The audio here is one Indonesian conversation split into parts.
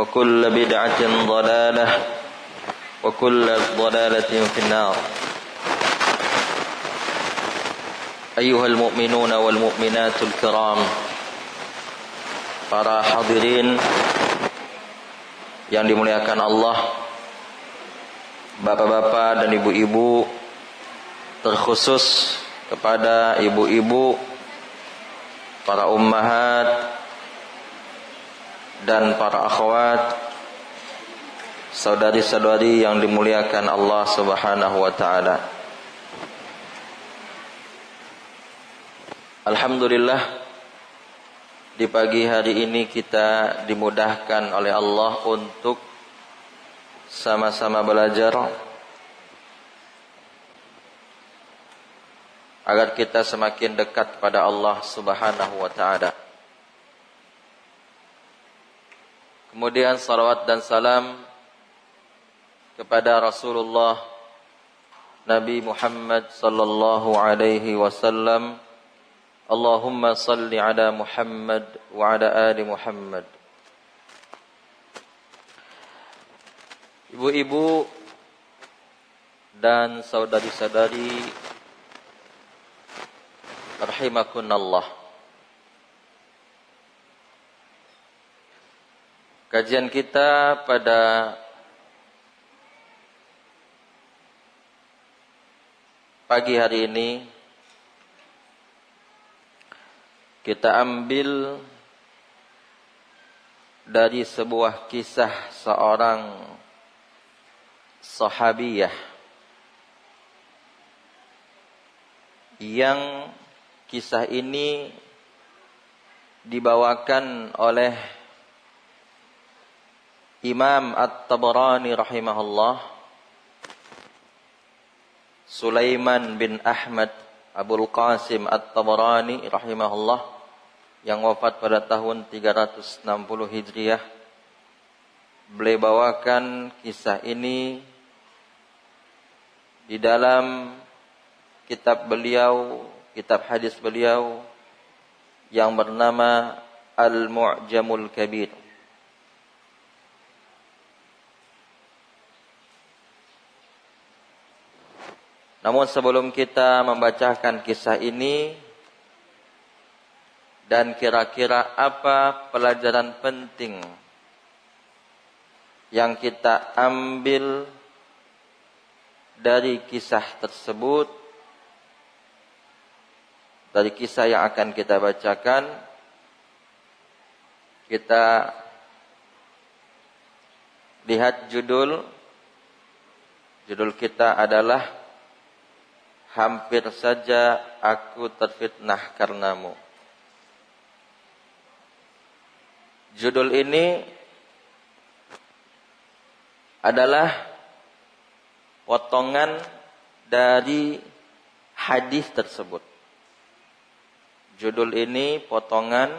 وكل بدعة ضلالة وكل ضلالة في النار. أيها المؤمنون والمؤمنات الكرام, para hadirin yang dimuliakan Allah, bapak-bapak dan ibu-ibu, terkhusus kepada ibu-ibu, para ummahat dan para akhwat, saudari-saudari yang dimuliakan Allah Subhanahu wa taala. Alhamdulillah, di pagi hari ini kita dimudahkan oleh Allah untuk sama-sama belajar agar kita semakin dekat pada Allah Subhanahu wa taala. Kemudian salawat dan salam kepada Rasulullah Nabi Muhammad sallallahu alaihi wasallam. Allahumma salli ala Muhammad wa ala ali Muhammad. Ibu-ibu dan saudari-saudari rahimakunallah. Kajian kita pada pagi hari ini kita ambil dari sebuah kisah seorang sahabiyah yang kisah ini dibawakan oleh Imam At-Tabarani rahimahullah, Sulaiman bin Ahmad Abul Qasim At-Tabarani rahimahullah, yang wafat pada tahun 360 Hijriah. Beliau bawakan kisah ini di dalam kitab beliau, kitab hadis beliau yang bernama Al-Mu'jamul Kabir. Namun sebelum kita membacakan kisah ini dan kira-kira apa pelajaran penting yang kita ambil dari kisah tersebut, dari kisah yang akan kita bacakan, kita lihat judul kita adalah Hampir Saja Aku Terfitnah Karenamu. Judul ini adalah potongan dari hadis tersebut. Judul ini potongan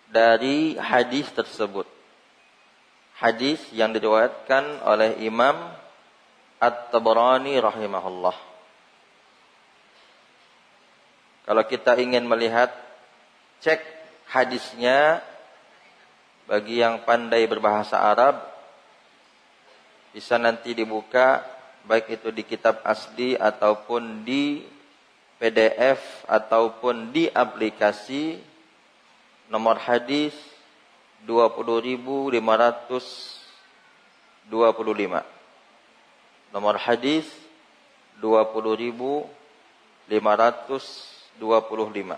dari hadis tersebut. Hadis yang diriwayatkan oleh Imam At-Tabarani rahimahullah. Kalau kita ingin melihat, cek hadisnya, bagi yang pandai berbahasa Arab, bisa nanti dibuka, baik itu di kitab asli ataupun di PDF ataupun di aplikasi, nomor hadis 20.525. Nomor hadis 20.525.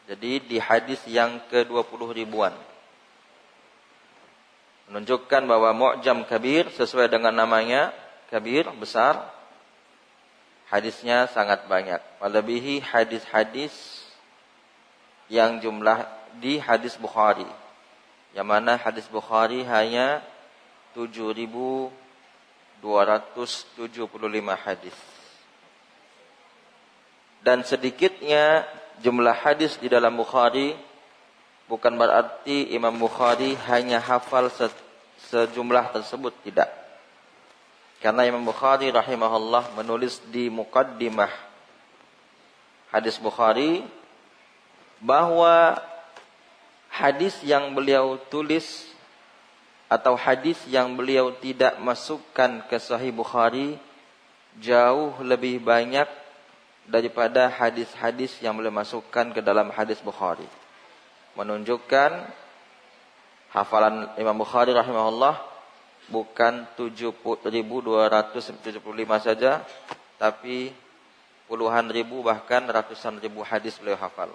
Jadi di hadis yang ke-20 ribuan. Menunjukkan bahwa Mu'jam Kabir sesuai dengan namanya, kabir, besar. Hadisnya sangat banyak. Melebihi hadis-hadis yang jumlah di hadis Bukhari. Yang mana hadis Bukhari hanya 7.275 hadis. Dan sedikitnya jumlah hadis di dalam Bukhari bukan berarti Imam Bukhari hanya hafal sejumlah tersebut, tidak. Karena Imam Bukhari rahimahullah menulis di muqaddimah hadis Bukhari bahwa hadis yang beliau tulis atau hadis yang beliau tidak masukkan ke Sahih Bukhari jauh lebih banyak daripada hadis-hadis yang beliau masukkan ke dalam hadis Bukhari. Menunjukkan hafalan Imam Bukhari rahimahullah bukan 7.275 saja, tapi puluhan ribu bahkan ratusan ribu hadis beliau hafal.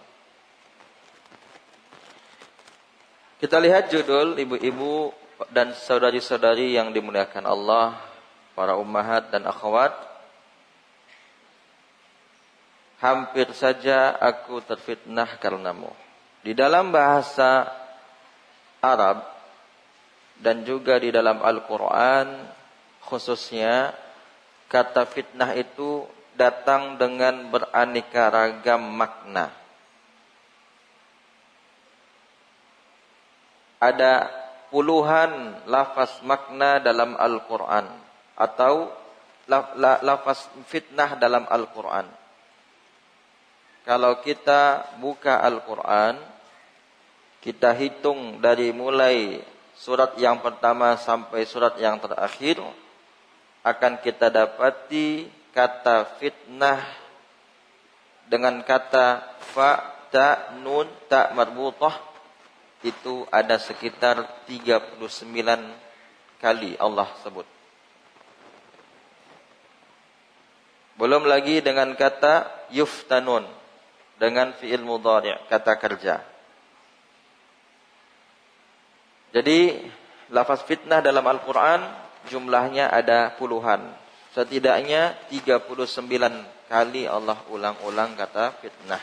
Kita lihat judul, ibu-ibu dan saudari-saudari yang dimuliakan Allah, para ummahat dan akhwat. Hampir saja aku terfitnah karenamu. Di dalam bahasa Arab dan juga di dalam Al-Quran khususnya, kata fitnah itu datang dengan beraneka ragam makna. Ada puluhan lafaz makna dalam Al-Quran atau lafaz fitnah dalam Al-Quran. Kalau kita buka Al-Quran, kita hitung dari mulai surat yang pertama sampai surat yang terakhir, akan kita dapati kata fitnah dengan kata fa, ta, nun, ta marbutah itu ada sekitar 39 kali Allah sebut. Belum lagi dengan kata yuftanun dengan fi'il mudhari', kata kerja. Jadi lafaz fitnah dalam Al-Quran jumlahnya ada puluhan. Setidaknya 39 kali Allah ulang-ulang kata fitnah.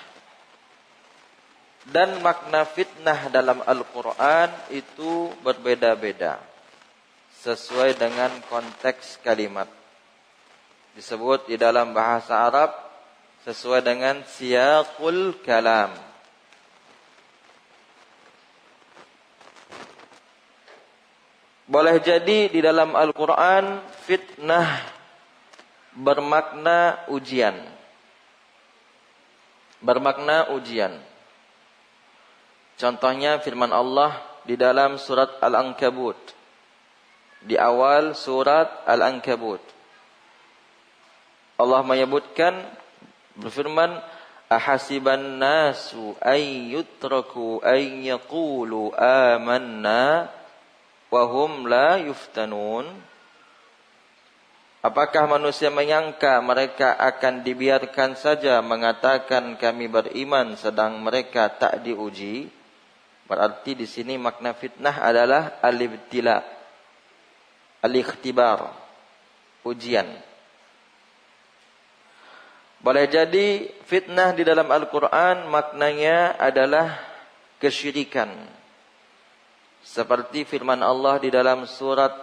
Dan makna fitnah dalam Al-Quran itu berbeda-beda sesuai dengan konteks kalimat. Disebut di dalam bahasa Arab sesuai dengan siyaqul kalam. Boleh jadi di dalam Al-Quran fitnah bermakna ujian. Bermakna ujian. Contohnya firman Allah di dalam surat Al-Ankabut. Di awal surat Al-Ankabut, Allah menyebutkan, berfirman, ahasiban nasu ay yutraku ay yaqulu amanna wa hum la yuftanun. Apakah manusia menyangka mereka akan dibiarkan saja mengatakan kami beriman sedang mereka tak diuji? Berarti di sini makna fitnah adalah al-ibtila, al-ikhtibar, ujian. Boleh jadi fitnah di dalam Al-Quran maknanya adalah kesyirikan. Seperti firman Allah di dalam surat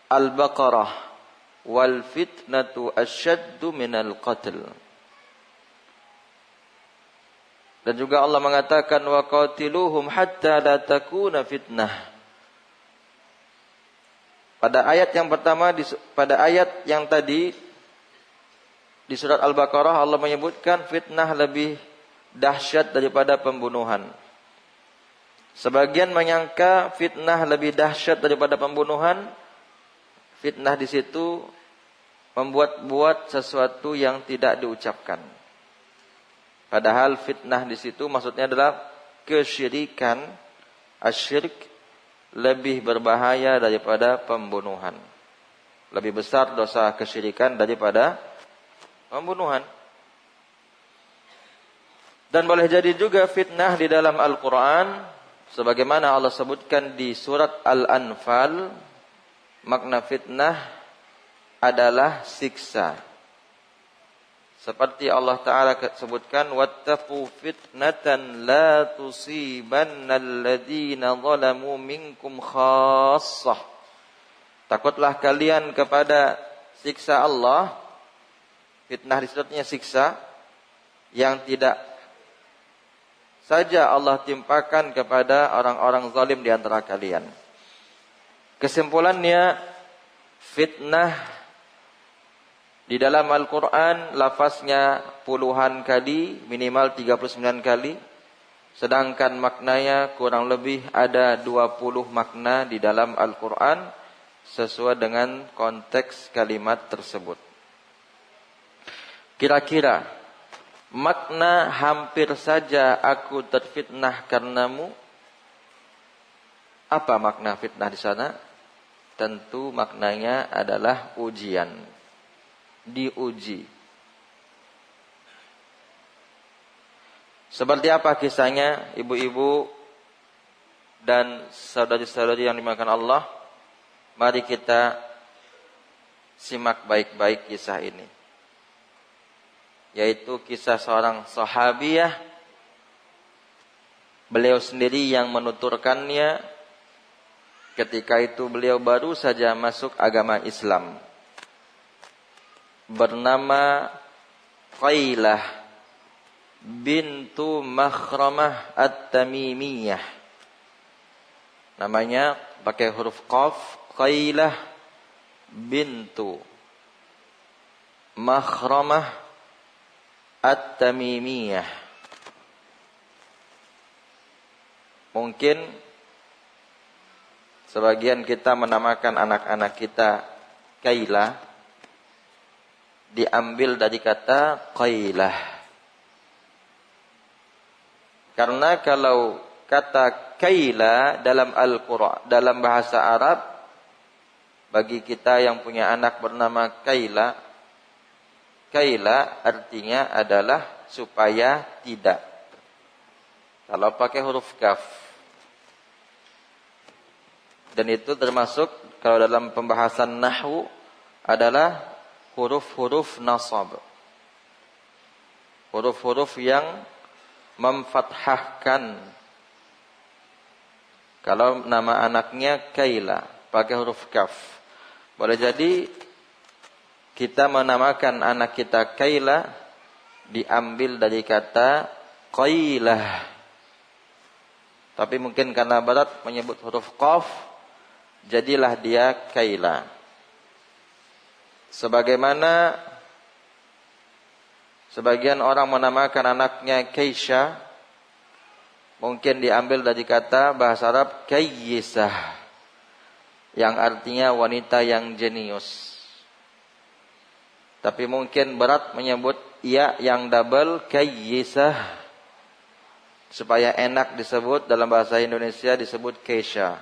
Al-Baqarah, wal fitnatu asyaddu minal qatl. Dan juga Allah mengatakan wa qatiluhum hatta la takuna fitnah. Pada ayat yang pertama, pada ayat yang tadi di surat Al-Baqarah, Allah menyebutkan fitnah lebih dahsyat daripada pembunuhan. Sebagian menyangka fitnah lebih dahsyat daripada pembunuhan. Fitnah di situ membuat-buat sesuatu yang tidak diucapkan. Padahal fitnah di situ maksudnya adalah kesyirikan, asyirik, lebih berbahaya daripada pembunuhan. Lebih besar dosa kesyirikan daripada pembunuhan. Dan boleh jadi juga fitnah di dalam Al-Quran, sebagaimana Allah sebutkan di surat Al-Anfal, makna fitnah adalah siksa. Seperti Allah Ta'ala sebutkan, wattaqu fitnatan la tusibanna alladhina zalamu minkum khassah. Takutlah kalian kepada siksa Allah. Fitnah disebutnya siksa yang tidak saja Allah timpakan kepada orang-orang zalim di antara kalian. Kesimpulannya, fitnah di dalam Al-Quran lafaznya puluhan kali, minimal 39 kali. Sedangkan maknanya kurang lebih ada 20 makna di dalam Al-Quran sesuai dengan konteks kalimat tersebut. Kira-kira makna hampir saja aku terfitnah karenamu. Apa makna fitnah di sana? Tentu maknanya adalah ujian. Diuji. Seperti apa kisahnya ibu-ibu dan saudari-saudari yang dimuliakan Allah? Mari kita simak baik-baik kisah ini. Yaitu kisah seorang sahabiyah. Beliau sendiri yang menuturkannya ketika itu beliau baru saja masuk agama Islam. Bernama Qailah bintu Makhramah At-Tamimiyah. Namanya pakai huruf qaf, Qailah bintu Makhramah At-Tamimiyah. Mungkin sebagian kita menamakan anak-anak kita Qailah diambil dari kata Qailah. Karena kalau kata kaila dalam Al-Quran, dalam bahasa Arab, bagi kita yang punya anak bernama Kaila, Kaila artinya adalah supaya tidak. Kalau pakai huruf kaf. Dan itu termasuk kalau dalam pembahasan nahwu adalah huruf-huruf nasab. Huruf-huruf yang memfathahkan. Kalau nama anaknya Kaila pakai huruf kaf, boleh jadi kita menamakan anak kita Kaila diambil dari kata Qailah. Tapi mungkin karena barat menyebut huruf qaf, jadilah dia Kaila. Sebagaimana sebagian orang menamakan anaknya Kaisha, mungkin diambil dari kata bahasa Arab Kayyisah, yang artinya wanita yang jenius. Tapi mungkin berat menyebut ya yang double Kayyisah, supaya enak disebut dalam bahasa Indonesia disebut Kaisha.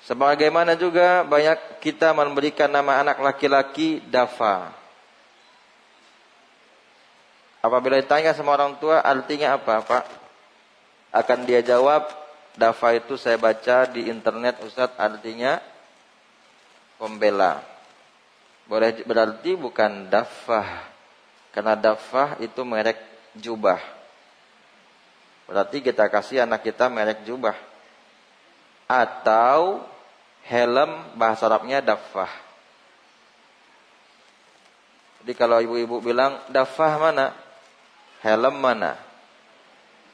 Sebagaimana juga banyak kita memberikan nama anak laki-laki Dafa. Apabila ditanya sama orang tua, artinya apa, Pak? Akan dia jawab, Dafa itu saya baca di internet, Ustaz, artinya pembela. Boleh berarti bukan Dafah. Karena Dafah itu merek jubah. Berarti kita kasih anak kita merek jubah. Atau helm, bahasa Arabnya Dafah. Jadi kalau ibu-ibu bilang, Dafah mana? Helm mana?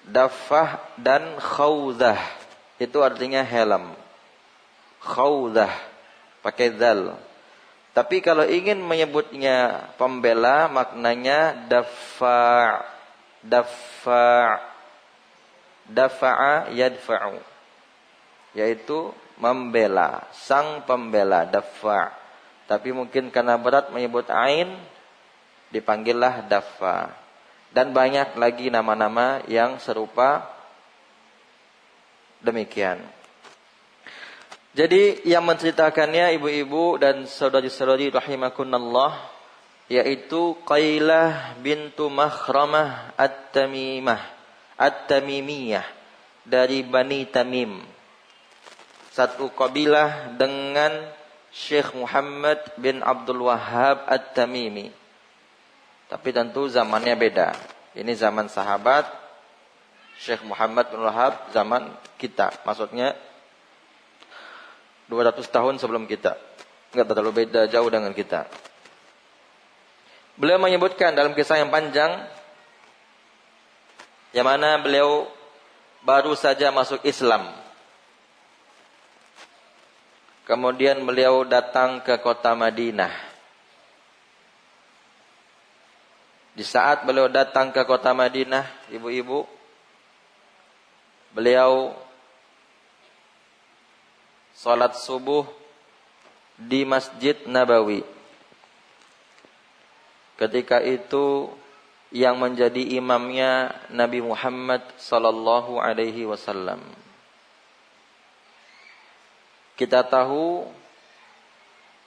Dafah dan khawdah. Itu artinya helm. Khawdah. Pakai zal. Tapi kalau ingin menyebutnya pembela, maknanya dafa'. Dafa'. Dafa'a yadfa'u. Yaitu membela. Sang pembela. Dafa'. Tapi mungkin karena berat menyebut ain, dipanggillah dafa'. Dan banyak lagi nama-nama yang serupa demikian. Jadi yang menceritakannya ibu-ibu dan saudari-saudari rahimakumullah, yaitu Qailah bintu Makhramah At-Tamimiyah dari Bani Tamim. Satu kabilah dengan Syekh Muhammad bin Abdul Wahhab At-Tamimi. Tapi tentu zamannya beda. Ini zaman sahabat, Syekh Muhammad bin Wahab zaman kita. Maksudnya 200 tahun sebelum kita. Enggak terlalu beda jauh dengan kita. Beliau menyebutkan dalam kisah yang panjang, yang mana beliau baru saja masuk Islam. Kemudian beliau datang ke kota Madinah. Di saat beliau datang ke kota Madinah, ibu-ibu, beliau salat subuh di Masjid Nabawi. Ketika itu yang menjadi imamnya Nabi Muhammad sallallahu alaihi wasallam. Kita tahu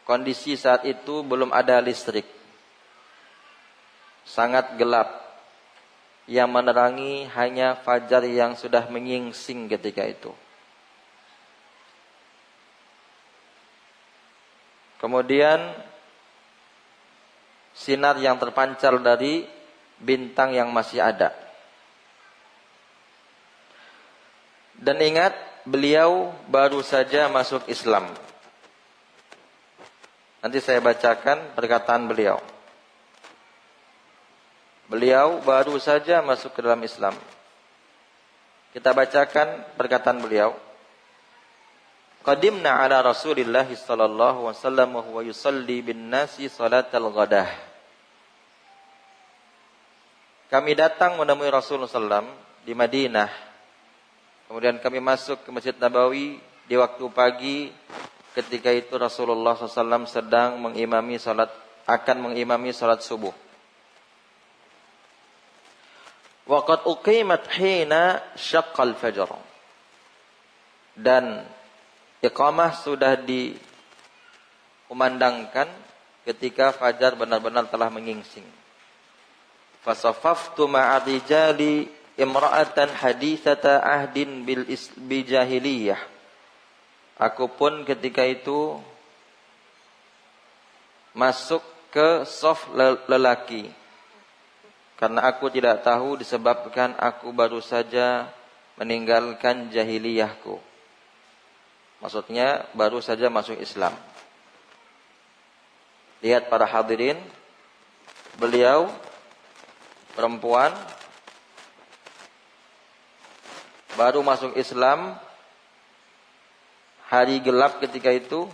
kondisi saat itu belum ada listrik. Sangat gelap. Yang menerangi hanya fajar yang sudah menyingsing ketika itu. Kemudian sinar yang terpancar dari bintang yang masih ada. Dan ingat, beliau baru saja masuk Islam. Nanti saya bacakan perkataan beliau. Beliau baru saja masuk ke dalam Islam. Kita bacakan perkataan beliau. Qadimna ala Rasulillah sallallahu alaihi wasallam wa huwa yusalli bin nasi salatal ghadah. Kami datang menemui Rasulullah sallam di Madinah. Kemudian kami masuk ke Masjid Nabawi di waktu pagi. Ketika itu Rasulullah sallam sedang akan mengimami salat subuh. Waqad uqimat hina syaqqal fajr. Dan iqamah sudah dikumandangkan ketika fajar benar-benar telah menyingsing. Fasafaftu ma'a rijali imra'atan hadithata ahdin bil jahiliyah. Aku pun ketika itu masuk ke saf lelaki. Karena aku tidak tahu disebabkan aku baru saja meninggalkan jahiliyahku. Maksudnya baru saja masuk Islam. Lihat para hadirin, beliau perempuan baru masuk Islam, hari gelap ketika itu,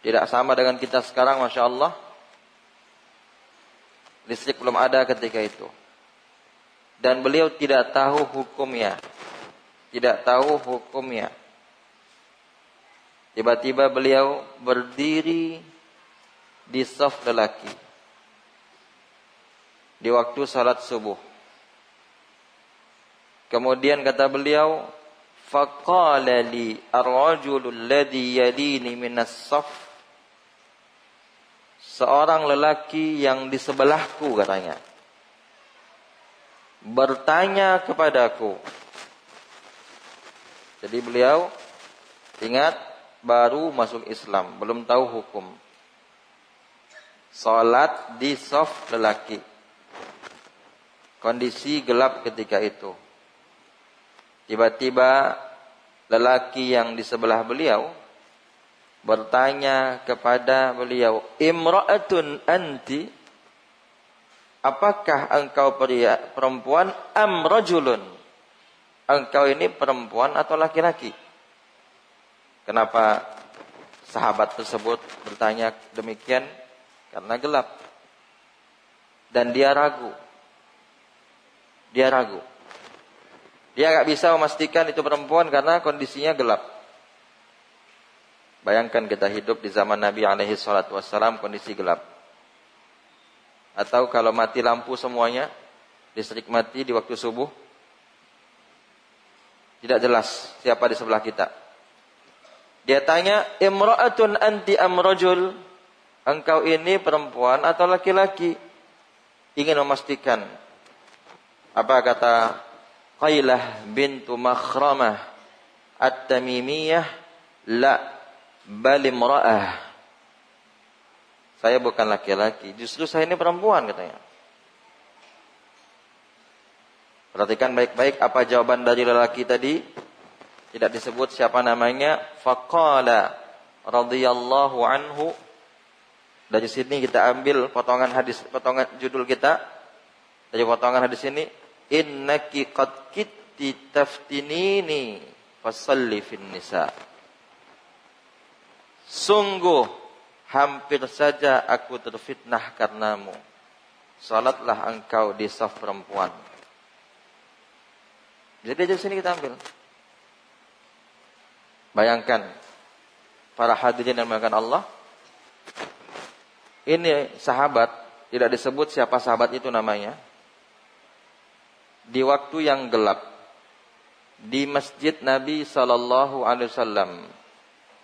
tidak sama dengan kita sekarang, Masya Allah. Listrik belum ada ketika itu. Dan beliau tidak tahu hukumnya. Tidak tahu hukumnya. Tiba-tiba beliau berdiri di saf lelaki. Di waktu salat subuh. Kemudian kata beliau, faqala li ar-rajulu alladhi yalini minas saf. Seorang lelaki yang di sebelahku katanya bertanya kepadaku. Jadi beliau ingat baru masuk Islam, belum tahu hukum. Salat di saf lelaki. Kondisi gelap ketika itu. Tiba-tiba lelaki yang di sebelah beliau bertanya kepada beliau, imra'atun anti, apakah engkau perempuan, am rajulun, engkau ini perempuan atau laki-laki? Kenapa sahabat tersebut bertanya demikian? Karena gelap. Dan dia ragu. Dia gak bisa memastikan itu perempuan karena kondisinya gelap. Bayangkan kita hidup di zaman Nabi alaihi salatu wassalam, kondisi gelap. Atau kalau mati lampu semuanya, listrik mati di waktu subuh, tidak jelas siapa di sebelah kita. Dia tanya, imra'atun anti am rajul, engkau ini perempuan atau laki-laki? Ingin memastikan. Apa kata Qailah bintu Makhramah At-Tamimiyah, la bal imra'ah. Saya bukan laki-laki, justru saya ini perempuan katanya. Perhatikan baik-baik apa jawaban dari lelaki tadi. Tidak disebut siapa namanya. Faqala radhiyallahu anhu. Dari sini kita ambil potongan judul kita. Dari potongan hadis ini, innaki qad kitti taftinini fasalli fin nisa. Sungguh hampir saja aku terfitnah karenamu. salatlah engkau di saf perempuan. Jadi dari sini kita ambil. Bayangkan para hadirin yang dimuliakan Allah. Ini sahabat, tidak disebut siapa sahabat itu namanya. Di waktu yang gelap, di masjid Nabi sallallahu alaihi wasallam,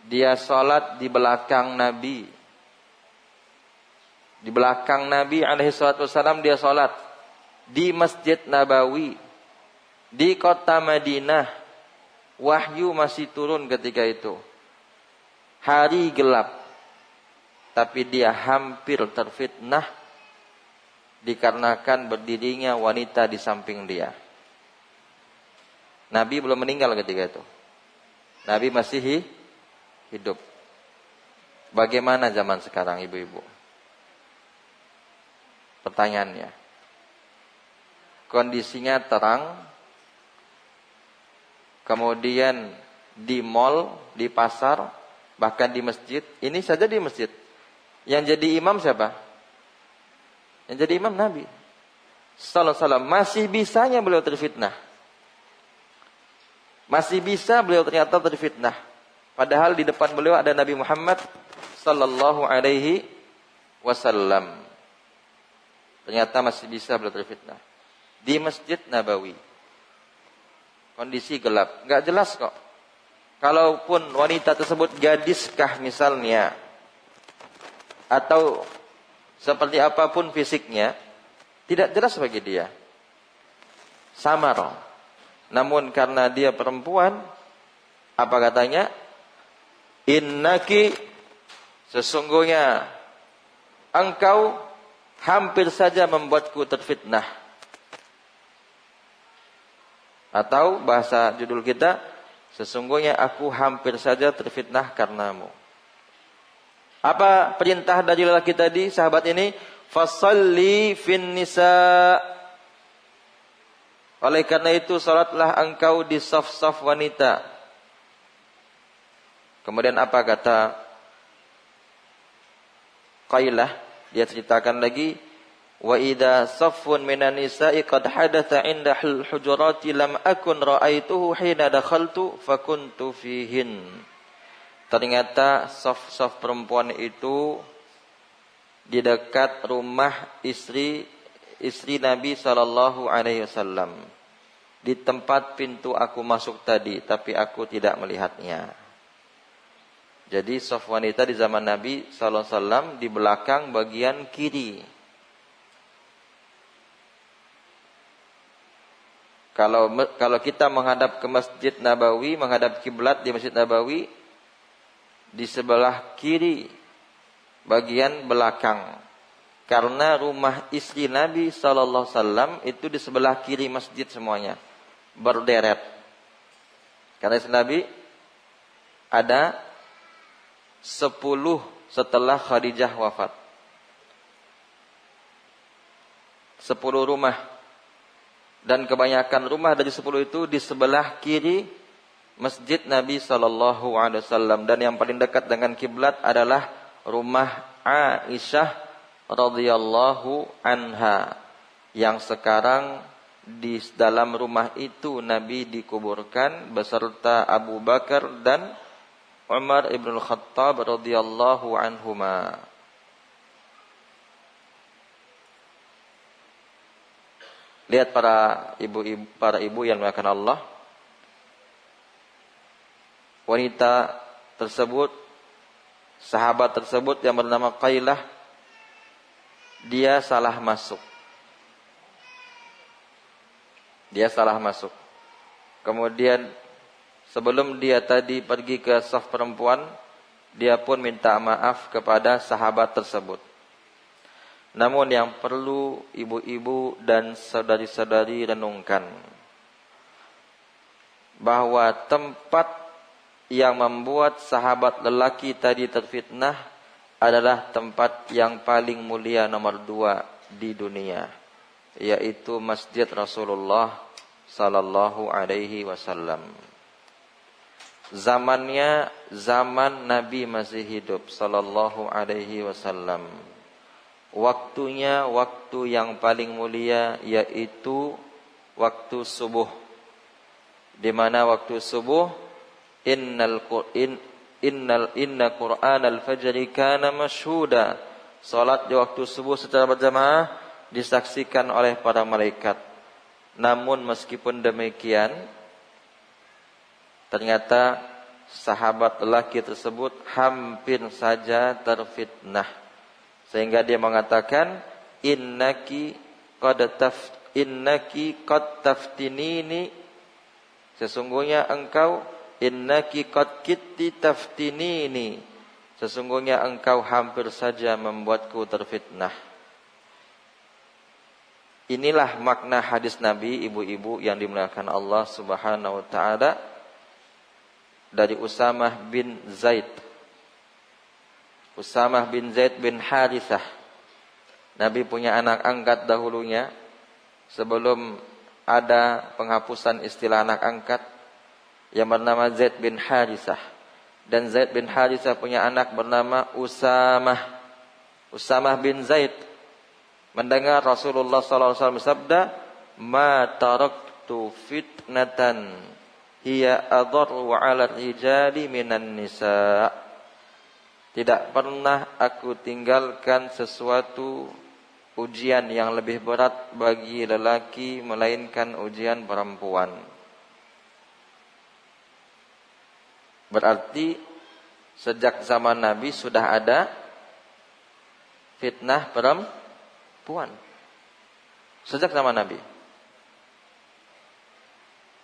dia salat di belakang Nabi. Di belakang Nabi alaihi salatu wasallam dia salat di Masjid Nabawi di kota Madinah. Wahyu masih turun ketika itu. Hari gelap. Tapi dia hampir terfitnah dikarenakan berdirinya wanita di samping dia. Nabi belum meninggal ketika itu. Nabi masih hidup. Bagaimana zaman sekarang ibu-ibu? Pertanyaannya. Kondisinya terang. Kemudian di mal, di pasar, bahkan di masjid. Ini saja di masjid. Yang jadi imam siapa? Yang jadi imam Nabi sallallahu alaihi wasallam. Masih bisanya beliau terfitnah. Masih bisa beliau ternyata terfitnah. Padahal di depan beliau ada Nabi Muhammad sallallahu alaihi wasallam. Ternyata masih bisa beliau terfitnah. Di Masjid Nabawi. Kondisi gelap. Enggak jelas kok. Kalaupun wanita tersebut gadiskah misalnya. Atau seperti apapun fisiknya. Tidak jelas bagi dia. Samar. Namun karena dia perempuan. Apa katanya? Innaki, sesungguhnya engkau hampir saja membuatku terfitnah. Atau bahasa judul kita, sesungguhnya aku hampir saja terfitnah karenamu. Apa perintah dari lelaki tadi, sahabat ini? Fasalli fin nisa. Oleh karena itu, salatlah engkau di saf-saf wanita. Kemudian apa kata Qailah? Dia ceritakan lagi, wa idza saffun minan nisa'i qad hadatha 'inda al-hujurati lam akun ra'aituhu hina dakhaltu fakuntu fihin. Ternyata saf-saf perempuan itu di dekat rumah istri Nabi sallallahu alaihi wasallam. Di tempat pintu aku masuk tadi, tapi aku tidak melihatnya. Jadi saf wanita di zaman Nabi sallallahu alaihi wasallam di belakang bagian kiri. Kalau kita menghadap ke Masjid Nabawi, menghadap kiblat di Masjid Nabawi, di sebelah kiri bagian belakang. Karena rumah istri Nabi sallallahu alaihi wasallam itu di sebelah kiri masjid semuanya, berderet. Karena istri Nabi ada 10 setelah Khadijah wafat. 10 rumah. Dan kebanyakan rumah dari 10 itu di sebelah kiri Masjid Nabi sallallahu alaihi wasallam, dan yang paling dekat dengan kiblat adalah rumah Aisyah radhiyallahu anha, yang sekarang di dalam rumah itu Nabi dikuburkan beserta Abu Bakar dan Umar ibn al-Khattab radhiyallahu anhuma. Lihat para ibu yang dimuliakan Allah. Wanita tersebut, sahabat tersebut yang bernama Qailah, dia salah masuk. Kemudian sebelum dia tadi pergi ke saf perempuan, dia pun minta maaf kepada sahabat tersebut. Namun yang perlu ibu-ibu dan saudari-saudari renungkan, bahwa tempat yang membuat sahabat lelaki tadi terfitnah adalah tempat yang paling mulia nomor 2 di dunia, yaitu Masjid Rasulullah sallallahu alaihi wasallam. Zamannya zaman Nabi masih hidup sallallahu alaihi wasallam. waktunya waktu yang paling mulia, yaitu waktu subuh. Di mana waktu subuh, inna Qur'anal fajri kana masyhuda. Salat di waktu subuh secara berjamaah disaksikan oleh para malaikat. Namun meskipun demikian, ternyata sahabat lelaki tersebut hampir saja terfitnah, sehingga dia mengatakan, innaki qad taftinini, sesungguhnya engkau, innaki qad kitti taftinini, sesungguhnya engkau hampir saja membuatku terfitnah. Inilah makna hadis Nabi, ibu-ibu yang dimuliakan Allah Subhanahu wa taala, dari Usamah bin Zaid. Usamah bin Zaid bin Harithah. Nabi punya anak angkat dahulunya, sebelum ada penghapusan istilah anak angkat, yang bernama Zaid bin Harithah. Dan Zaid bin Harithah punya anak bernama Usamah. Usamah bin Zaid mendengar Rasulullah SAW bersabda, ma taraktu fitnatan hiya adharru 'ala rijali minan nisa. Tidak pernah aku tinggalkan sesuatu ujian yang lebih berat bagi lelaki melainkan ujian perempuan. Berarti sejak zaman Nabi sudah ada fitnah perempuan. Sejak zaman Nabi.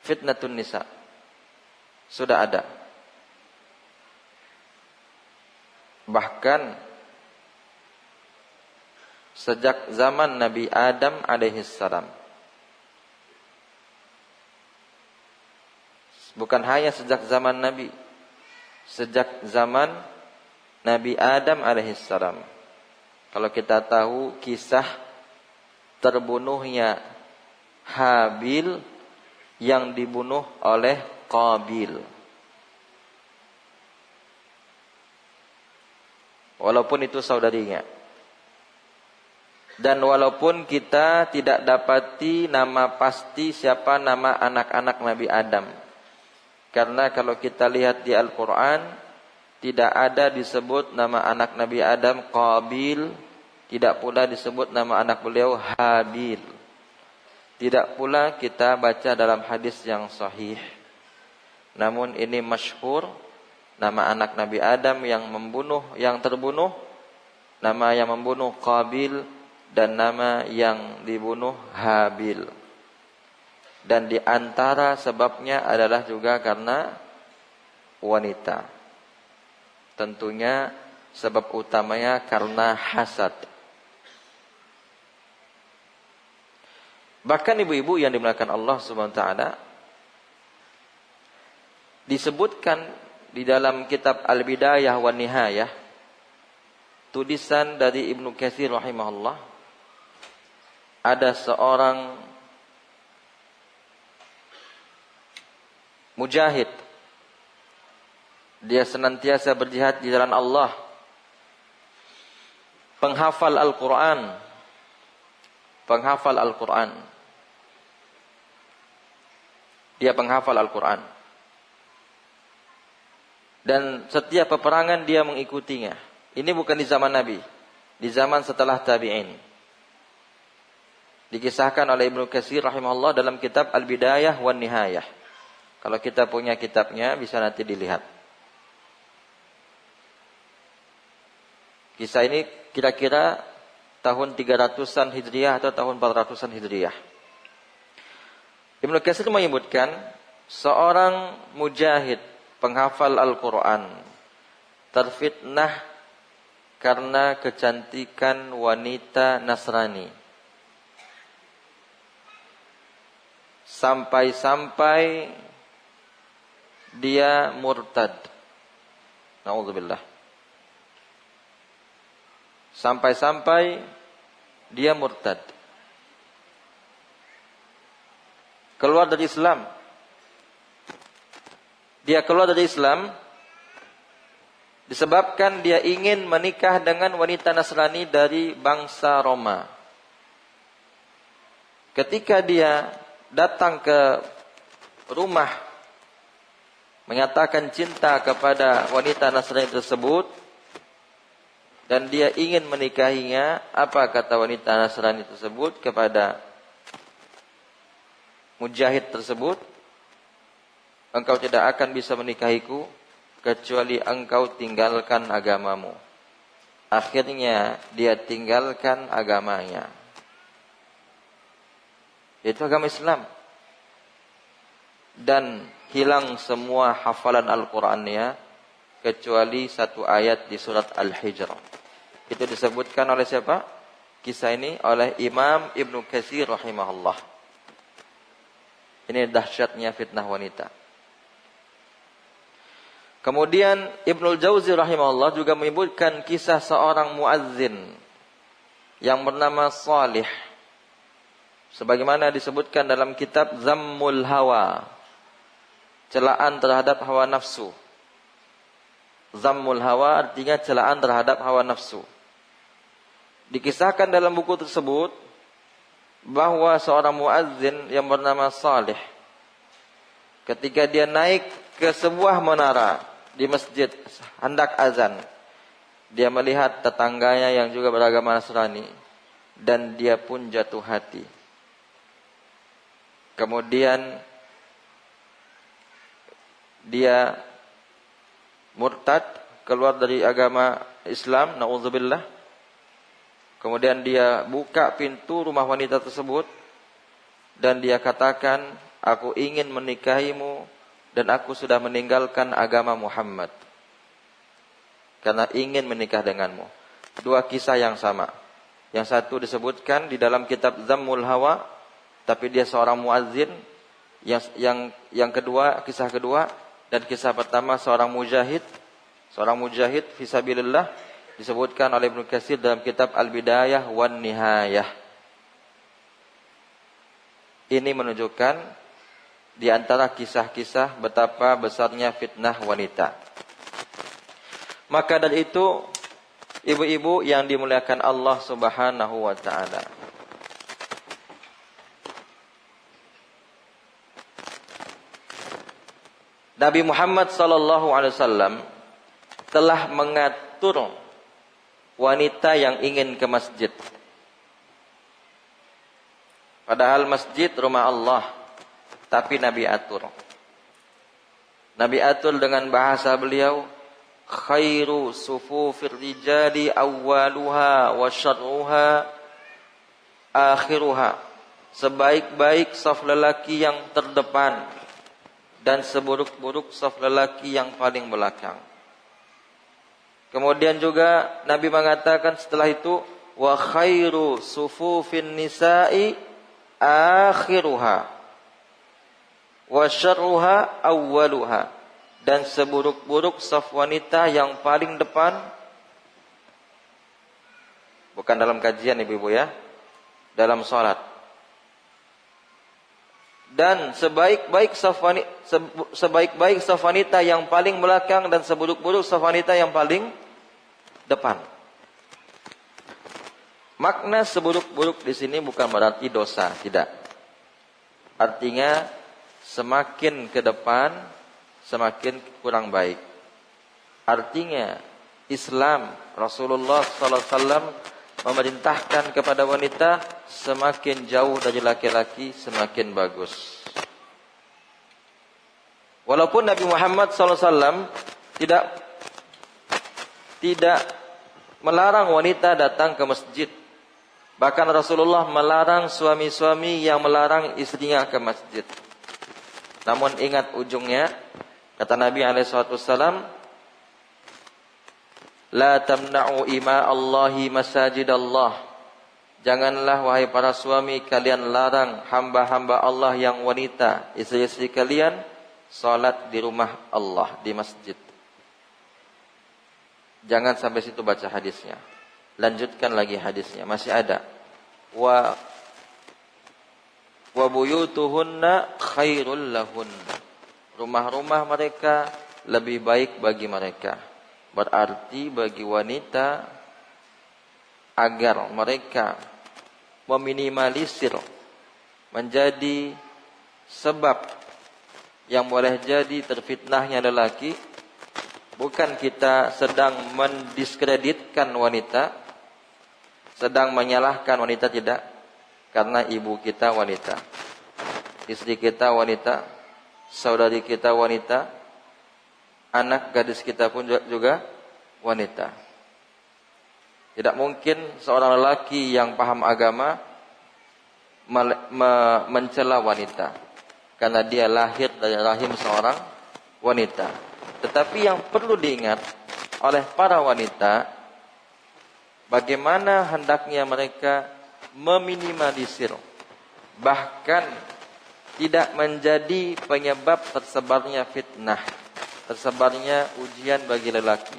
Fitnatun nisa sudah ada. Bahkan sejak zaman Nabi Adam alaihissalam. Bukan hanya sejak zaman Nabi, sejak zaman Nabi Adam alaihissalam. Kalau kita tahu kisah terbunuhnya Habil yang dibunuh oleh Qabil. Walaupun itu saudarinya. Dan walaupun kita tidak dapati nama pasti siapa nama anak-anak Nabi Adam. Karena kalau kita lihat di Al-Quran, tidak ada disebut nama anak Nabi Adam Qabil, tidak pula disebut nama anak beliau Habil. Tidak pula kita baca dalam hadis yang sahih. Namun ini masyhur, nama anak Nabi Adam yang terbunuh, nama yang membunuh Qabil, dan nama yang dibunuh Habil. Dan di antara sebabnya adalah juga karena wanita. Tentunya sebab utamanya karena hasad. Bahkan ibu-ibu yang dimuliakan Allah Subhanahu wa taala, disebutkan di dalam kitab Al-Bidayah wan Nihayah, tulisan dari Ibnu Katsir rahimahullah, ada seorang mujahid. Dia senantiasa berjihad di jalan Allah. Penghafal Al-Quran. Penghafal Al-Quran. Dia penghafal Al-Quran. Dan setiap peperangan dia mengikutinya. Ini bukan di zaman Nabi. Di zaman setelah tabi'in. Dikisahkan oleh Ibnu Katsir rahimahullah dalam kitab Al-Bidayah wan Nihayah. Kalau kita punya kitabnya bisa nanti dilihat. Kisah ini kira-kira tahun 300-an Hijriah atau tahun 400-an Hijriah. Ibnu Katsir menyebutkan seorang mujahid penghafal Al-Quran terfitnah karena kecantikan wanita Nasrani. Sampai-sampai dia murtad. Na'udzubillah. Sampai-sampai dia murtad. Keluar dari Islam. Dia keluar dari Islam Disebabkan dia ingin menikah dengan wanita Nasrani dari bangsa Roma. Ketika dia datang ke rumah menyatakan cinta kepada wanita Nasrani tersebut dan dia ingin menikahinya, apa kata wanita Nasrani tersebut kepada mujahid tersebut? Engkau tidak akan bisa menikahiku kecuali engkau tinggalkan agamamu. Akhirnya dia tinggalkan agamanya. Itu agama Islam. Dan hilang semua hafalan Al-Qur'annya kecuali satu ayat di surat Al-Hijr. Itu disebutkan oleh siapa? Kisah ini oleh Imam Ibnu Katsir rahimahullah. Ini dahsyatnya fitnah wanita. Kemudian Ibnul Jauzi rahimahullah juga menyebutkan kisah seorang muazzin yang bernama Salih. Sebagaimana disebutkan dalam kitab Zammul Hawa, celaan terhadap hawa nafsu. Zammul Hawa artinya celaan terhadap hawa nafsu. Dikisahkan dalam buku tersebut bahwa seorang muazzin yang bernama Salih, ketika dia naik ke sebuah menara di masjid hendak azan, dia melihat tetangganya yang juga beragama Nasrani dan dia pun jatuh hati. Kemudian dia murtad, keluar dari agama Islam, na'udzubillah. Kemudian dia buka pintu rumah wanita tersebut dan dia katakan, aku ingin menikahimu dan aku sudah meninggalkan agama Muhammad karena ingin menikah denganmu. Dua kisah yang sama. Yang satu disebutkan di dalam kitab Zammul Hawa, tapi dia seorang muazzin. Yang kedua, kisah kedua dan kisah pertama seorang mujahid fisabilillah, disebutkan oleh Ibnu Katsir dalam kitab Al-Bidayah wan Nihayah. Ini menunjukkan di antara kisah-kisah betapa besarnya fitnah wanita. Maka dari itu, ibu-ibu yang dimuliakan Allah Subhanahu wa taala, Nabi Muhammad sallallahu alaihi wasallam telah mengatur wanita yang ingin ke masjid. Padahal masjid rumah Allah, tapi Nabi atur. Nabi atur dengan bahasa beliau, khairu sufufir rijali awwaluha wa syarruha akhiruha. Sebaik-baik saf lelaki yang terdepan dan seburuk-buruk saf lelaki yang paling belakang. Kemudian juga Nabi mengatakan setelah itu, wa khairu sufufin nisa'i akhiruha wa syarruha awwaluha, dan seburuk-buruk saf wanita yang paling depan. Bukan dalam kajian ibu-ibu ya, dalam salat. Dan sebaik-baik saf wanita yang paling belakang dan seburuk-buruk saf wanita yang paling depan. Makna seburuk-buruk di sini bukan berarti dosa, tidak. Artinya semakin ke depan, semakin kurang baik. Artinya Islam, Rasulullah SAW memerintahkan kepada wanita semakin jauh dari laki-laki semakin bagus. Walaupun Nabi Muhammad SAW tidak melarang wanita datang ke masjid. Bahkan Rasulullah melarang suami-suami yang melarang istrinya ke masjid. Namun ingat ujungnya, kata Nabi SAW, la tamna'u ima Allahi masajid Allah. Janganlah wahai para suami kalian larang hamba-hamba Allah yang wanita, istri-istri kalian, salat di rumah Allah, di masjid. Jangan sampai situ baca hadisnya. Lanjutkan lagi hadisnya, masih ada. Wa buyutuhunna khairul lahunna. Rumah-rumah mereka lebih baik bagi mereka. Berarti bagi wanita agar mereka meminimalisir menjadi sebab yang boleh jadi terfitnahnya lelaki, bukan kita sedang mendiskreditkan wanita, sedang menyalahkan wanita, tidak. Karena ibu kita wanita, istri kita wanita, saudari kita wanita, anak gadis kita pun juga wanita. Tidak mungkin seorang lelaki yang paham agama mencela wanita, karena dia lahir dari rahim seorang wanita. Tetapi yang perlu diingat oleh para wanita, bagaimana hendaknya mereka meminimalisir, bahkan tidak menjadi penyebab tersebarnya fitnah, tersebarnya ujian bagi lelaki.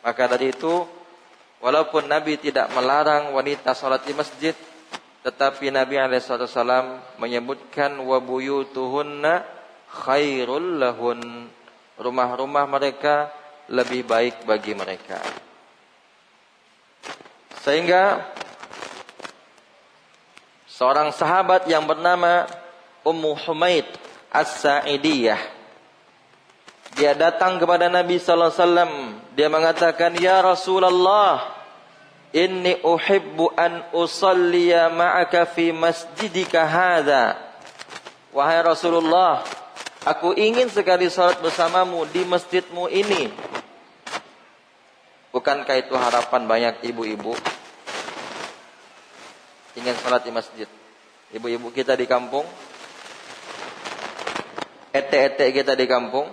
Maka dari itu, walaupun Nabi tidak melarang wanita sholat di masjid, tetapi Nabi SAW menyebutkan wa buyutuhunna khairul lahun, rumah-rumah mereka lebih baik bagi mereka. Sehingga seorang sahabat yang bernama Ummu Humaid As-Sa'idiyah, dia datang kepada Nabi sallallahu alaihi wasallam, dia mengatakan, "Ya Rasulullah, inni uhibbu an usalliya ma'aka fi masjidika hadza." Wahai Rasulullah, aku ingin sekali salat bersamamu di masjidmu ini. Bukankah itu harapan banyak ibu-ibu? Ingin salat di masjid. Ibu-ibu kita di kampung, ete-ete kita di kampung,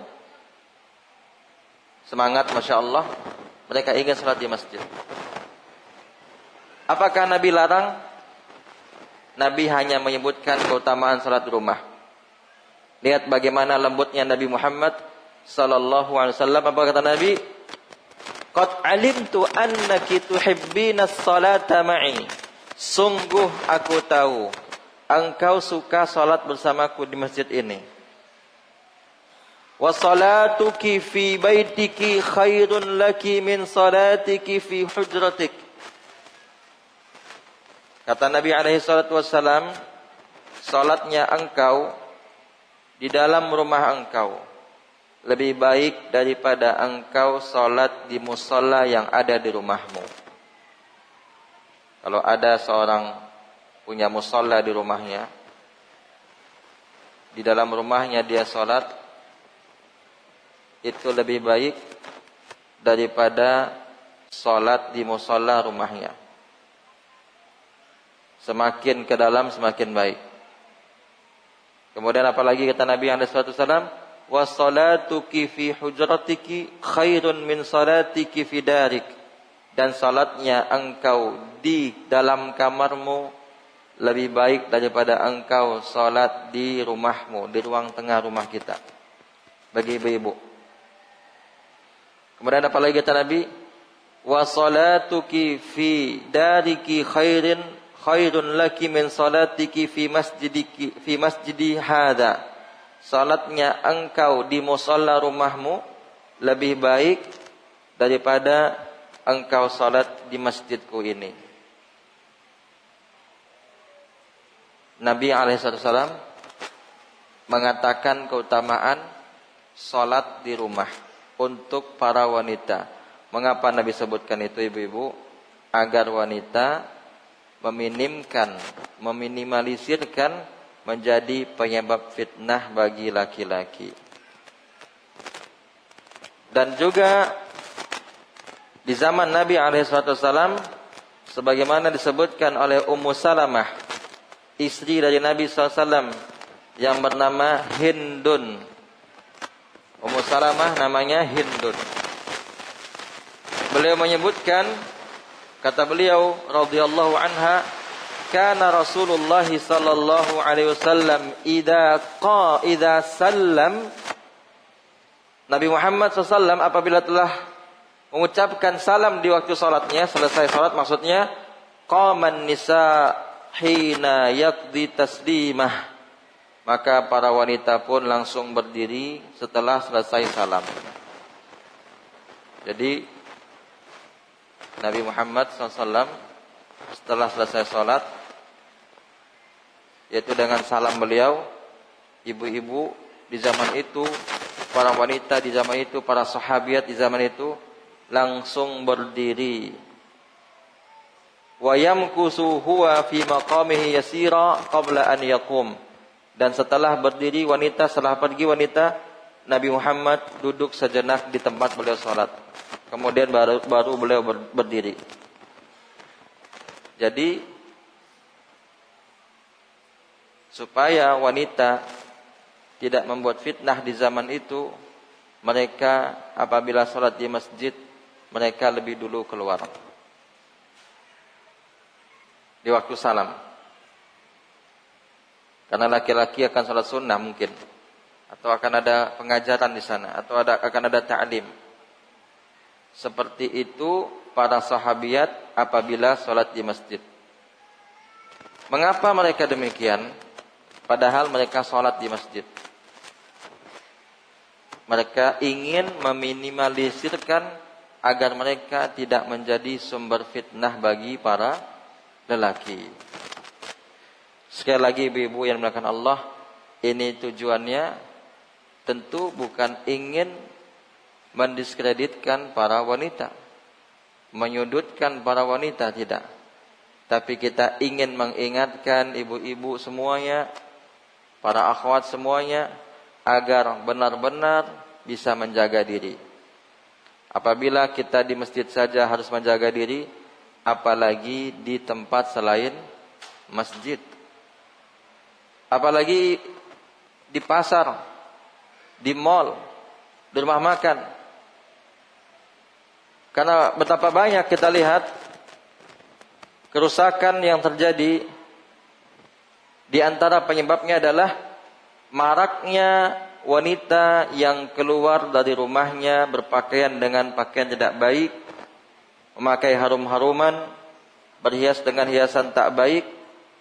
semangat Masya Allah, mereka ingin salat di masjid. Apakah Nabi larang? Nabi hanya menyebutkan keutamaan salat rumah. Lihat bagaimana lembutnya Nabi Muhammad sallallahu alaihi wasallam. Apa kata Nabi? Qad alimtu annaki tuhibbina as-salata ma'i. Sungguh aku tahu engkau suka salat bersamaku di masjid ini. Wa salatuki fi baitiki khairun laki min salatiki fi hujratik. Kata Nabi alaihi salatu wassalam, salatnya engkau di dalam rumah engkau lebih baik daripada engkau salat di musalla yang ada di rumahmu. Kalau ada seorang punya musalla di rumahnya, di dalam rumahnya dia salat, itu lebih baik daripada salat di musalla rumahnya. Semakin ke dalam semakin baik. Kemudian apalagi kata Nabi SAW, wa salatuki fi hujratiki khairun min salatiki fi darik. Dan salatnya engkau di dalam kamarmu lebih baik daripada engkau salat di rumahmu, di ruang tengah rumah kita. Bagi ibu-ibu. Kemudian apalagi kata Nabi, wa salatuki fi dariki khairun laki min salatiki fi masjidi hadza. Salatnya engkau di musalla rumahmu lebih baik daripada engkau salat di masjidku ini. Nabi alaihissalam mengatakan keutamaan salat di rumah untuk para wanita. Mengapa Nabi sebutkan itu, ibu-ibu? Agar wanita meminimalisirkan menjadi penyebab fitnah bagi laki-laki. Dan juga di zaman Nabi SAW, sebagaimana disebutkan oleh Ummu Salamah, istri dari Nabi SAW yang bernama Hindun. Ummu Salamah namanya Hindun. Beliau menyebutkan, kata beliau radhiyallahu anha, kana Rasulullah sallallahu alaihi wasallam idza sallam, Nabi Muhammad SAW apabila telah mengucapkan salam di waktu salatnya, selesai salat maksudnya, qaman nisa hina yaqdi taslimah, maka para wanita pun langsung berdiri setelah selesai salam. Jadi Nabi Muhammad SAW setelah selesai sholat, yaitu dengan salam beliau, ibu-ibu di zaman itu, para wanita di zaman itu, para sahabiat di zaman itu langsung berdiri. Wa yamkusu huwa fi maqamihi yasira qabla an yaqum. Dan setelah berdiri wanita, setelah pergi wanita, Nabi Muhammad duduk sejenak di tempat beliau sholat. Kemudian baru beliau berdiri. Jadi supaya wanita tidak membuat fitnah di zaman itu, mereka apabila sholat di masjid, mereka lebih dulu keluar di waktu salam. Karena laki-laki akan sholat sunnah mungkin, atau akan ada pengajaran di sana, atau akan ada ta'lim. Seperti itu para sahabiat apabila sholat di masjid. Mengapa mereka demikian? Padahal mereka sholat di masjid. Mereka ingin meminimalisirkan agar mereka tidak menjadi sumber fitnah bagi para lelaki. Sekali lagi ibu-ibu yang dimuliakan Allah, ini tujuannya tentu bukan ingin mendiskreditkan para wanita, menyudutkan para wanita, tidak. Tapi kita ingin mengingatkan ibu-ibu semuanya, para akhwat semuanya, agar benar-benar bisa menjaga diri. Apabila kita di masjid saja harus menjaga diri, apalagi di tempat selain masjid. Apalagi di pasar, di mall, di rumah makan. Karena betapa banyak kita lihat kerusakan yang terjadi, di antara penyebabnya adalah maraknya wanita yang keluar dari rumahnya berpakaian dengan pakaian tidak baik, memakai harum-haruman, berhias dengan hiasan tak baik,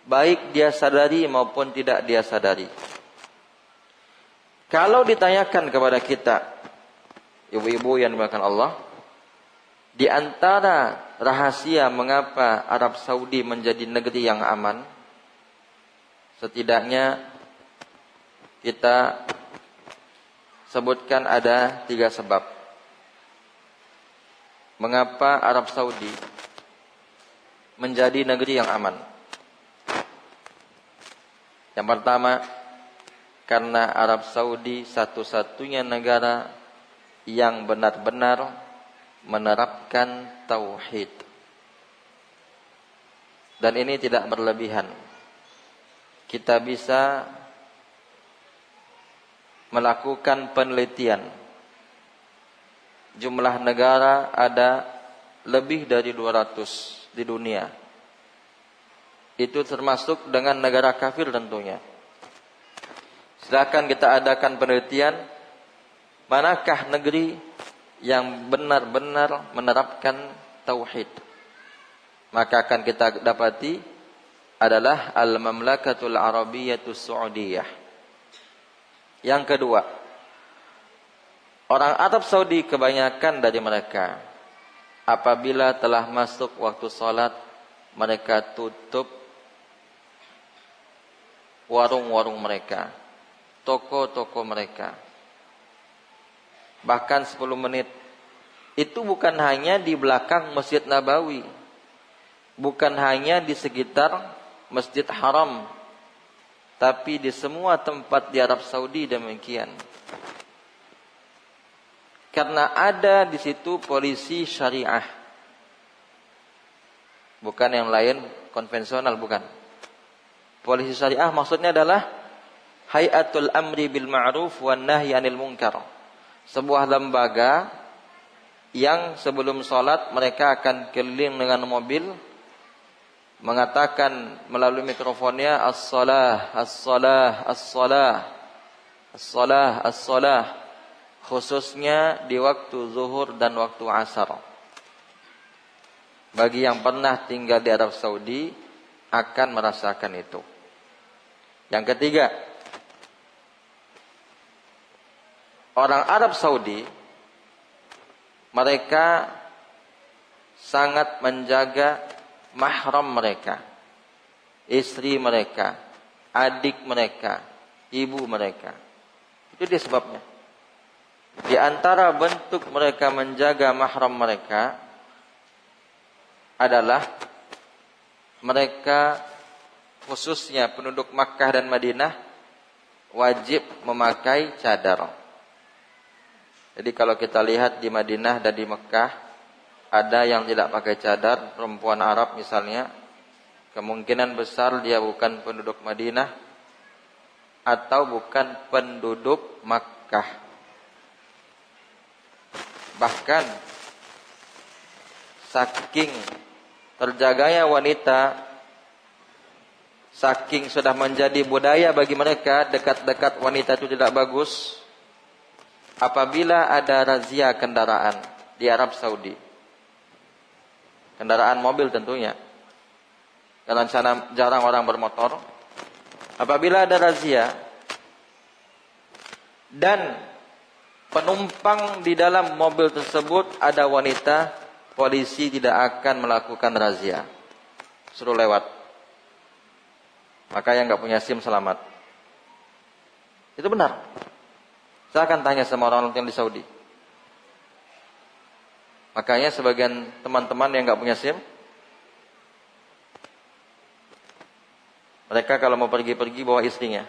baik dia sadari maupun tidak dia sadari. Kalau ditanyakan kepada kita, ibu-ibu yang dimuliakan Allah, di antara rahasia mengapa Arab Saudi menjadi negeri yang aman, setidaknya kita sebutkan ada 3 sebab. Mengapa Arab Saudi menjadi negeri yang aman? Yang pertama, karena Arab Saudi satu-satunya negara yang benar-benar menerapkan tauhid. Dan ini tidak berlebihan. Kita bisa melakukan penelitian. Jumlah negara ada lebih dari 200 di dunia. Itu termasuk dengan negara kafir tentunya. Silakan kita adakan penelitian, manakah negeri yang benar-benar menerapkan tauhid. Maka akan kita dapati adalah Al-Mamlakatul Arabiyyatus Saudiyah. Yang kedua, orang Arab Saudi kebanyakan dari mereka apabila telah masuk waktu salat, mereka tutup warung-warung mereka, toko-toko mereka. Bahkan 10 menit. Itu bukan hanya di belakang Masjid Nabawi, bukan hanya di sekitar Masjid Haram, tapi di semua tempat di Arab Saudi demikian. Karena ada di situ polisi syariah. Bukan yang lain konvensional, bukan. Polisi syariah maksudnya adalah Hayatul Amri bil Ma'ruf wan Nahyi 'anil Munkar. Sebuah lembaga yang sebelum sholat mereka akan keliling dengan mobil, mengatakan melalui mikrofonnya as-salah, as-salah, as-salah, as-salah, as-salah, khususnya di waktu zuhur dan waktu asar. Bagi yang pernah tinggal di Arab Saudi akan merasakan itu. Yang ketiga, orang Arab Saudi mereka sangat menjaga mahram mereka, istri mereka, adik mereka, ibu mereka. Itu dia sebabnya. Di antara bentuk mereka menjaga mahram mereka adalah mereka, khususnya penduduk Makkah dan Madinah, wajib memakai cadar. Jadi kalau kita lihat di Madinah dan di Mekah, ada yang tidak pakai cadar, perempuan Arab misalnya, kemungkinan besar dia bukan penduduk Madinah atau bukan penduduk Makkah. Bahkan saking terjaganya wanita, saking sudah menjadi budaya bagi mereka, dekat-dekat wanita itu tidak bagus. Apabila ada razia kendaraan di Arab Saudi, kendaraan mobil tentunya, karena sana jarang orang bermotor. Apabila ada razia dan penumpang di dalam mobil tersebut ada wanita, polisi tidak akan melakukan razia, suruh lewat. Maka yang nggak punya SIM selamat. Itu benar. Saya akan tanya sama orang yang di Saudi. Makanya sebagian teman-teman yang nggak punya SIM, mereka kalau mau pergi-pergi bawa istrinya.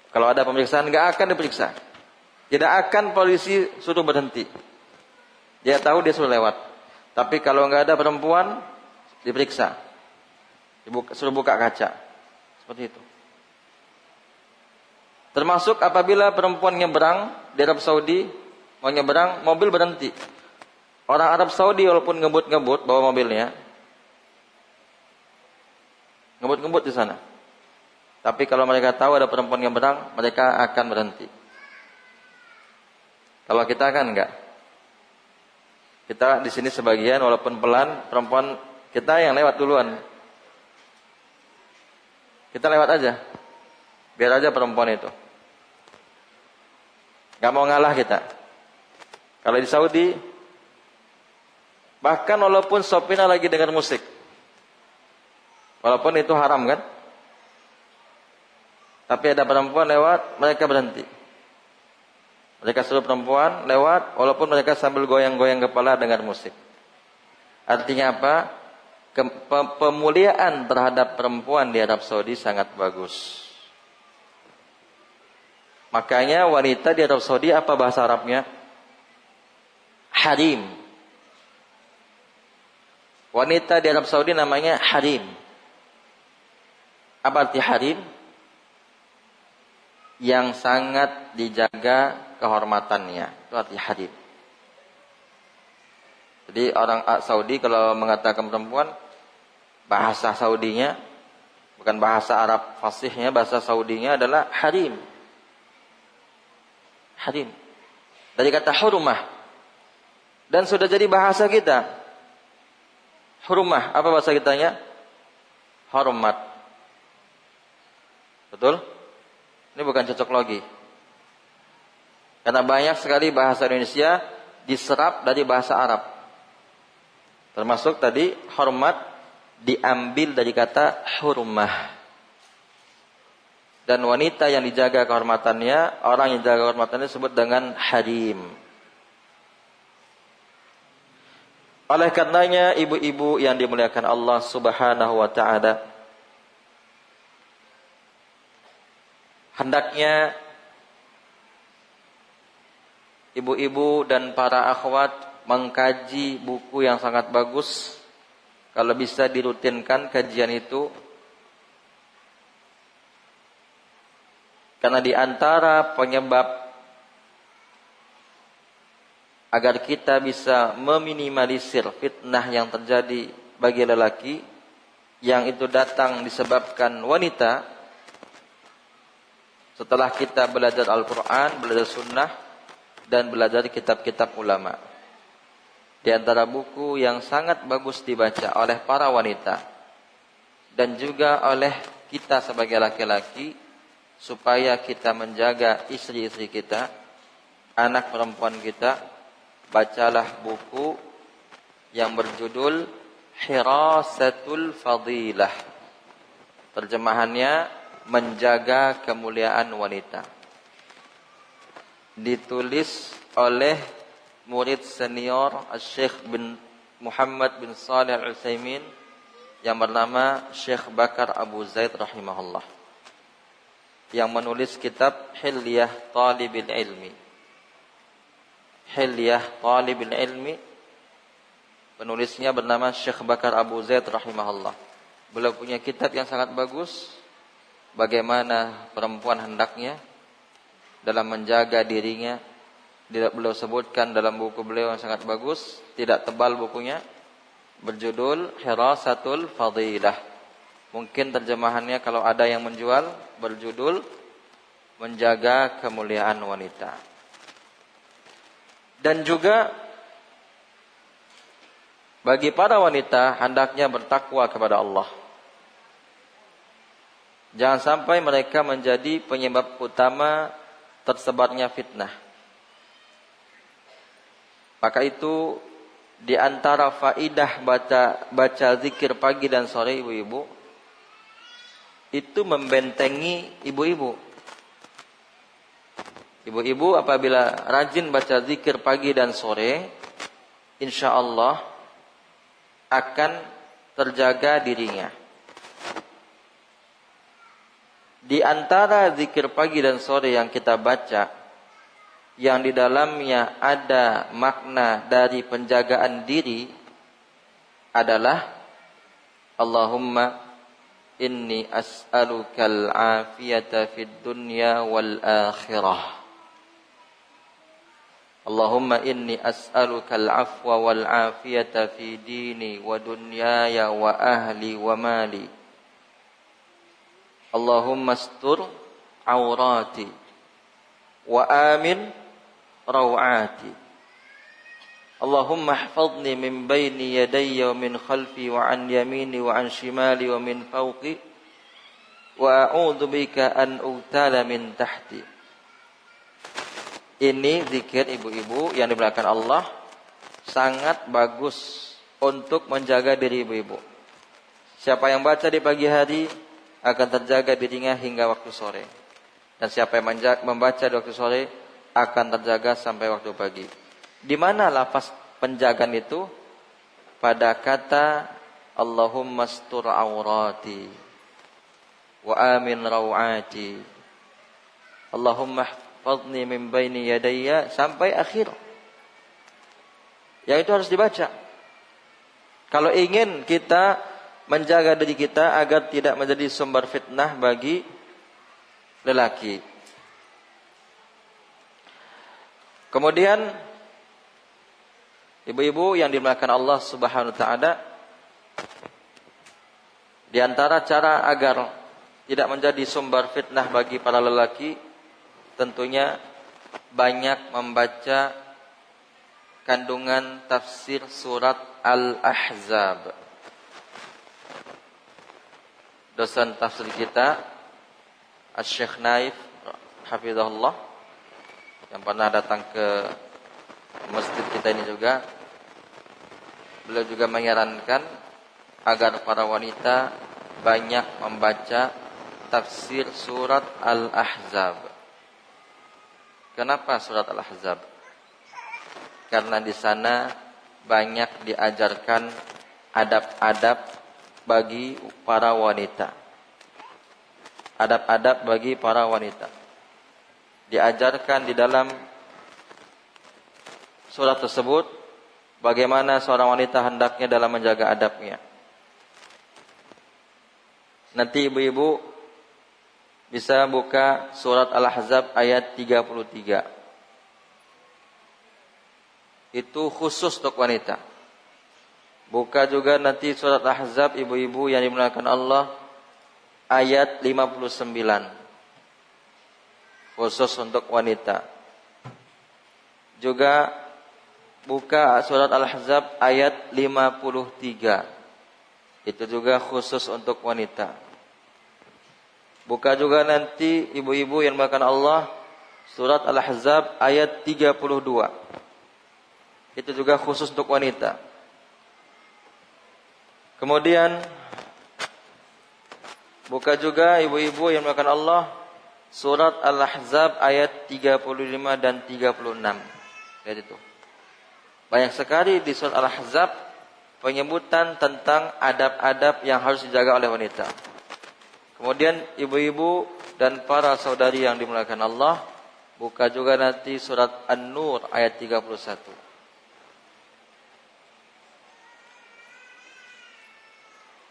Kalau ada pemeriksaan nggak akan diperiksa. Tidak akan polisi suruh berhenti. Dia tahu dia suruh lewat. Tapi kalau nggak ada perempuan, diperiksa. Suruh buka kaca. Seperti itu. Termasuk apabila perempuan nyebrang di Arab Saudi, mau nyebrang, mobil berhenti. Orang Arab Saudi walaupun ngebut-ngebut bawa mobilnya, ngebut-ngebut di sana. Tapi kalau mereka tahu ada perempuan nyebrang, mereka akan berhenti. Kalau kita kan enggak. Kita di sini sebagian walaupun pelan, perempuan kita yang lewat duluan. Kita lewat aja. Biar aja perempuan itu. Enggak mau ngalah kita. Kalau di Saudi, bahkan walaupun sopirnya lagi dengar musik, walaupun itu haram kan, tapi ada perempuan lewat, mereka berhenti. Mereka suruh perempuan lewat walaupun mereka sambil goyang-goyang kepala dengar musik. Artinya apa? Pemuliaan terhadap perempuan di Arab Saudi sangat bagus. Makanya wanita di Arab Saudi apa bahasa Arabnya? Harim. Wanita di Arab Saudi namanya harim. Apa arti harim? Yang sangat dijaga kehormatannya. Itu arti harim. Jadi orang Saudi kalau mengatakan perempuan, bahasa Saudinya, bukan bahasa Arab fasihnya, bahasa Saudinya adalah harim. Harim. Dari kata hurmah. Dan sudah jadi bahasa kita. Hurmah. Apa bahasa kitanya? Hormat. Betul? Ini bukan cocok logi. Karena banyak sekali bahasa Indonesia diserap dari bahasa Arab. Termasuk tadi hormat diambil dari kata hurmah. Dan wanita yang dijaga kehormatannya, orang yang dijaga kehormatannya disebut dengan harim. Oleh karenanya ibu-ibu yang dimuliakan Allah Subhanahu wa taala, hendaknya ibu-ibu dan para akhwat mengkaji buku yang sangat bagus. Kalau bisa dirutinkan kajian itu. Karena di antara penyebab agar kita bisa meminimalisir fitnah yang terjadi bagi lelaki, yang itu datang disebabkan wanita, setelah kita belajar Al-Quran, belajar Sunnah, dan belajar kitab-kitab ulama. Di antara buku yang sangat bagus dibaca oleh para wanita dan juga oleh kita sebagai laki-laki, supaya kita menjaga istri-istri kita, anak perempuan kita, bacalah buku yang berjudul Hirasatul Fadilah. Terjemahannya menjaga kemuliaan wanita. Ditulis oleh murid senior Syekh bin Muhammad bin Shalih Al-Utsaimin yang bernama Syekh Bakar Abu Zaid rahimahullah, yang menulis kitab Hilyah Talibil Ilmi. Hilyah Talibil Ilmi, penulisnya bernama Syekh Bakar Abu Zaid rahimahullah. Beliau punya kitab yang sangat bagus, bagaimana perempuan hendaknya dalam menjaga dirinya. Beliau sebutkan dalam buku beliau yang sangat bagus, tidak tebal bukunya, berjudul Hirasatul Fadilah. Mungkin terjemahannya kalau ada yang menjual, berjudul Menjaga Kemuliaan Wanita. Dan juga bagi para wanita hendaknya bertakwa kepada Allah. Jangan sampai mereka menjadi penyebab utama tersebarnya fitnah. Maka itu di antara faidah baca zikir pagi dan sore ibu-ibu, itu membentengi ibu-ibu. Ibu-ibu apabila rajin baca zikir pagi dan sore, insya Allah akan terjaga dirinya. Di antara zikir pagi dan sore yang kita baca, yang di dalamnya ada makna dari penjagaan diri adalah Allahumma inni as'alukal afiyata fid dunya wal akhirah. Allahumma inni as'alukal afwa wal afiyata fi dini wa dunyaya wa ahli wa mali. Allahumma astur awrati wa amin rawati. Allahumma ihfazni min baini yadayya wa min khalfi wa an yamini wa an shimali wa min fawqi wa a'udzu bika an ugtala min tahti. Ini zikir ibu-ibu yang dimuliakan Allah, sangat bagus untuk menjaga diri ibu-ibu. Siapa yang baca di pagi hari akan terjaga dirinya hingga waktu sore. Dan siapa yang membaca di waktu sore akan terjaga sampai waktu pagi. Di mana lafaz penjagaan itu? Pada kata Allahumma astur aurati wa amin rawati. Allahumma ihfazni min baini yadayya sampai akhir. Yang itu harus dibaca. Kalau ingin kita menjaga diri kita agar tidak menjadi sumber fitnah bagi lelaki. Kemudian ibu-ibu yang dimuliakan Allah Subhanahu wa taala, di antara cara agar tidak menjadi sumber fitnah bagi para lelaki, tentunya banyak membaca kandungan tafsir surat Al-Ahzab. Dosen tafsir kita Asy-Syaikh Naif hafizahullah, yang pernah datang ke masjid kita ini juga, beliau juga menyarankan agar para wanita banyak membaca tafsir surat Al-Ahzab. Kenapa surat Al-Ahzab? Karena di sana banyak diajarkan adab-adab bagi para wanita. Adab-adab bagi para wanita diajarkan di dalam surat tersebut, bagaimana seorang wanita hendaknya dalam menjaga adabnya. Nanti ibu-ibu bisa buka surat Al-Ahzab ayat 33. Itu khusus untuk wanita. Buka juga nanti surat Al-Ahzab ibu-ibu yang dimuliakan Allah ayat 59. Khusus untuk wanita. Juga buka surat Al-Ahzab ayat 53. Itu juga khusus untuk wanita. Buka juga nanti ibu-ibu yang dimuliakan Allah surat Al-Ahzab ayat 32. Itu juga khusus untuk wanita. Kemudian buka juga ibu-ibu yang melakukan Allah surat Al-Ahzab ayat 35 dan 36. Lihat itu. Banyak sekali di surat Al-Ahzab penyebutan tentang adab-adab yang harus dijaga oleh wanita. Kemudian ibu-ibu dan para saudari yang dimuliakan Allah, buka juga nanti surat An-Nur ayat 31.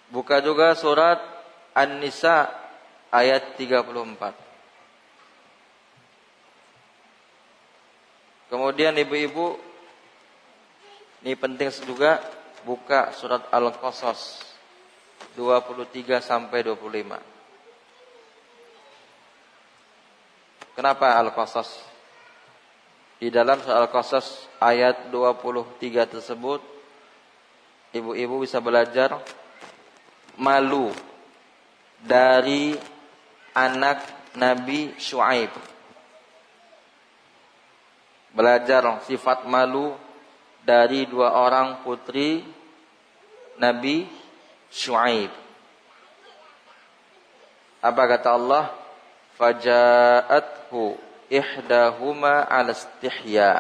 Buka juga surat An-Nisa ayat 34. Kemudian ibu-ibu, ini penting juga, buka surat Al-Qasas 23 sampai 25. Kenapa Al-Qasas? Di dalam surat Al-Qasas ayat 23 tersebut, ibu-ibu bisa belajar malu dari anak Nabi Syuaib. Belajar sifat malu dari dua orang putri Nabi Syuaib. Apa kata Allah? Faja'athu ihdahuma 'ala istihya.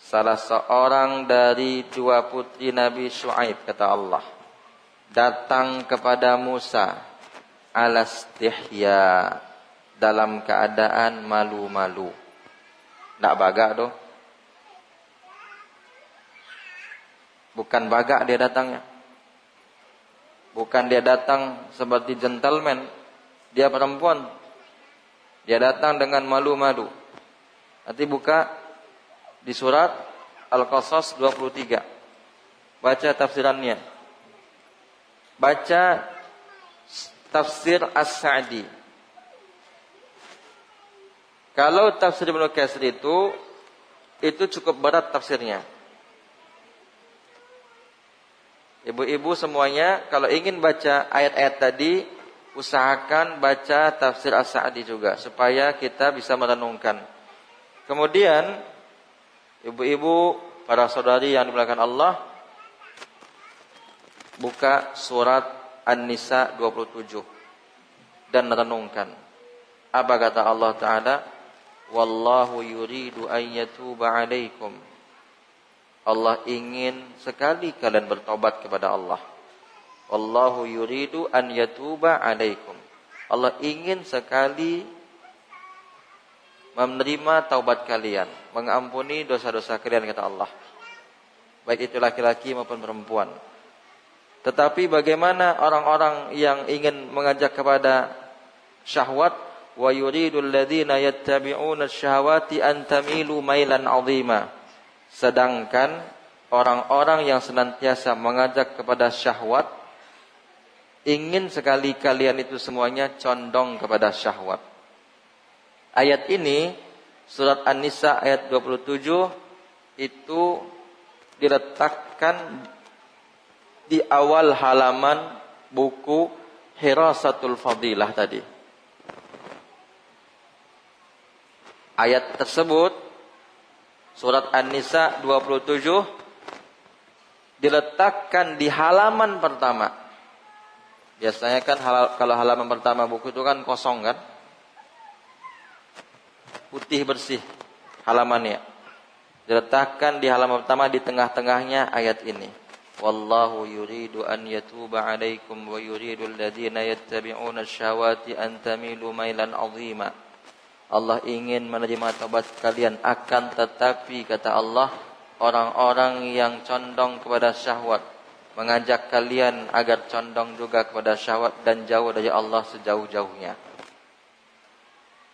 Salah seorang dari dua putri Nabi Syuaib, kata Allah, datang kepada Musa 'ala istihya, dalam keadaan malu-malu. Nggak bagak doh. Bukan bagak dia datangnya. Bukan dia datang seperti gentleman. Dia perempuan. Dia datang dengan malu-malu. Nanti buka di surat Al-Qasas 23. Baca tafsirannya. Baca tafsir As-Sa'di. Kalau tafsir Ibnu Katsir itu cukup berat tafsirnya. Ibu-ibu semuanya, kalau ingin baca ayat-ayat tadi, usahakan baca tafsir As-Sa'di juga, supaya kita bisa merenungkan. Kemudian, ibu-ibu, para saudari yang dimuliakan Allah, buka surat An-Nisa 27 dan renungkan. Apa kata Allah Ta'ala? Wallahu yuridu an yatuba 'alaikum. Allah ingin sekali kalian bertobat kepada Allah. Wallahu yuridu an yatuba 'alaikum. Allah ingin sekali menerima taubat kalian, mengampuni dosa-dosa kalian, kata Allah. Baik itu laki-laki maupun perempuan. Tetapi bagaimana orang-orang yang ingin mengajak kepada syahwat? Wa yuridul ladzina yattabi'una syahawati an tamilu mailan 'azima. Sedangkan orang-orang yang senantiasa mengajak kepada syahwat, ingin sekali kalian itu semuanya condong kepada syahwat. Ayat ini, surat An-Nisa ayat 27, itu diletakkan di awal halaman buku Hirasatul Fadilah tadi. Ayat tersebut, surat An-Nisa 27, diletakkan di halaman pertama. Biasanya kan kalau halaman pertama buku itu kan kosong kan? Putih bersih halamannya. Diletakkan di halaman pertama, di tengah-tengahnya ayat ini. Wallahu yuridu an yatuba 'alaikum wa yuridu alladhina yattabi'una asy-syahawati an tamilu mailan 'azima. Allah ingin menerima taubat kalian, akan tetapi kata Allah, orang-orang yang condong kepada syahwat, mengajak kalian agar condong juga kepada syahwat dan jauh dari Allah sejauh-jauhnya.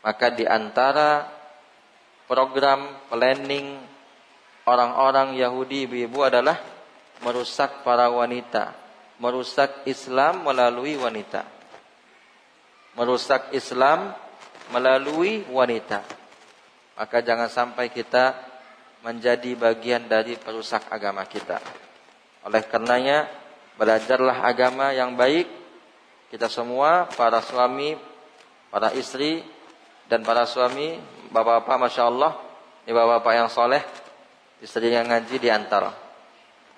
Maka di antara program planning orang-orang Yahudi ibu-ibu adalah merusak para wanita, merusak Islam melalui wanita. Merusak Islam melalui wanita. Maka jangan sampai kita menjadi bagian dari perusak agama kita. Oleh karenanya, belajarlah agama yang baik. Kita semua, para suami, para istri, dan para suami, bapak-bapak, Masya Allah, ini bapak-bapak yang soleh, istrinya ngaji diantar,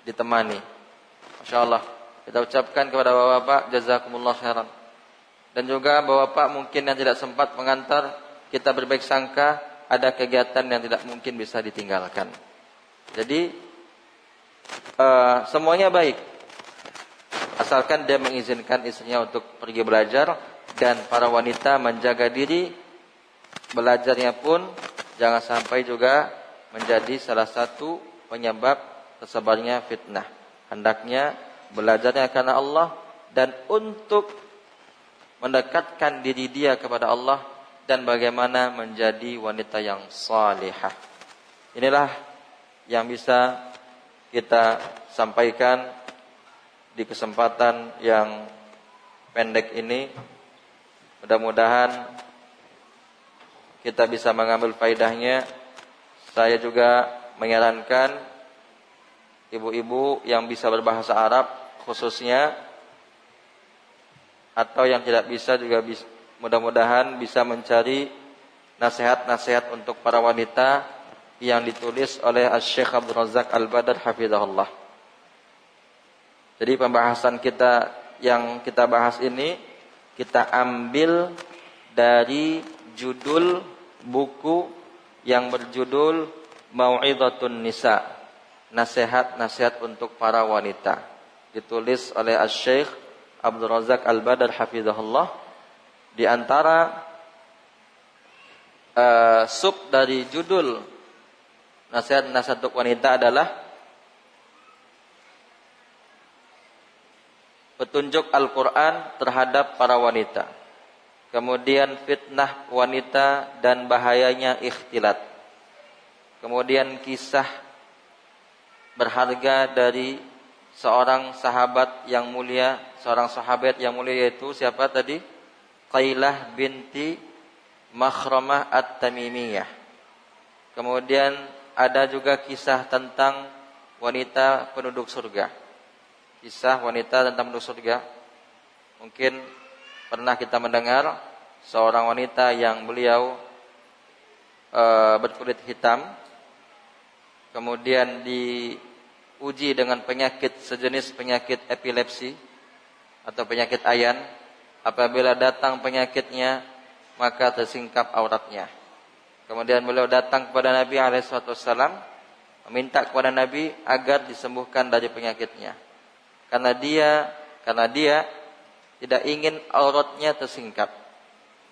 ditemani. Masya Allah. Kita ucapkan kepada bapak-bapak, jazakumullah khairan. Dan juga bapak-bapak mungkin yang tidak sempat mengantar, kita berbaik sangka ada kegiatan yang tidak mungkin bisa ditinggalkan. Jadi semuanya baik, asalkan dia mengizinkan istrinya untuk pergi belajar. Dan para wanita menjaga diri, belajarnya pun jangan sampai juga menjadi salah satu penyebab tersebarnya fitnah. Hendaknya belajarnya karena Allah dan untuk mendekatkan diri dia kepada Allah dan bagaimana menjadi wanita yang salihah. Inilah yang bisa kita sampaikan di kesempatan yang pendek ini. Mudah-mudahan kita bisa mengambil faedahnya. Saya juga menyarankan ibu-ibu yang bisa berbahasa Arab khususnya, atau yang tidak bisa juga mudah-mudahan bisa mencari nasihat-nasihat untuk para wanita yang ditulis oleh Syekh Abdul Razak Al-Badr hafizahullah. Jadi pembahasan kita yang kita bahas ini kita ambil dari judul buku yang berjudul Mau'izatun Nisa, nasihat-nasihat untuk para wanita, ditulis oleh Syekh Abdul Razak Al-Badr hafizahullah. Di antara sub dari judul nasihat-nasihat untuk wanita adalah petunjuk Al-Quran terhadap para wanita. Kemudian fitnah wanita dan bahayanya ikhtilat. Kemudian kisah berharga dari seorang sahabat yang mulia, seorang sahabat yang mulia, yaitu siapa tadi? Qailah binti Makhramah At-Tamimiyah. Kemudian ada juga kisah tentang wanita penduduk surga. Kisah wanita tentang penduduk surga. Mungkin pernah kita mendengar seorang wanita yang beliau berkulit hitam, kemudian diuji dengan penyakit sejenis penyakit epilepsi atau penyakit ayan. Apabila datang penyakitnya, maka tersingkap auratnya. Kemudian beliau datang kepada Nabi SAW, meminta kepada Nabi agar disembuhkan dari penyakitnya. Karena dia tidak ingin auratnya tersingkap.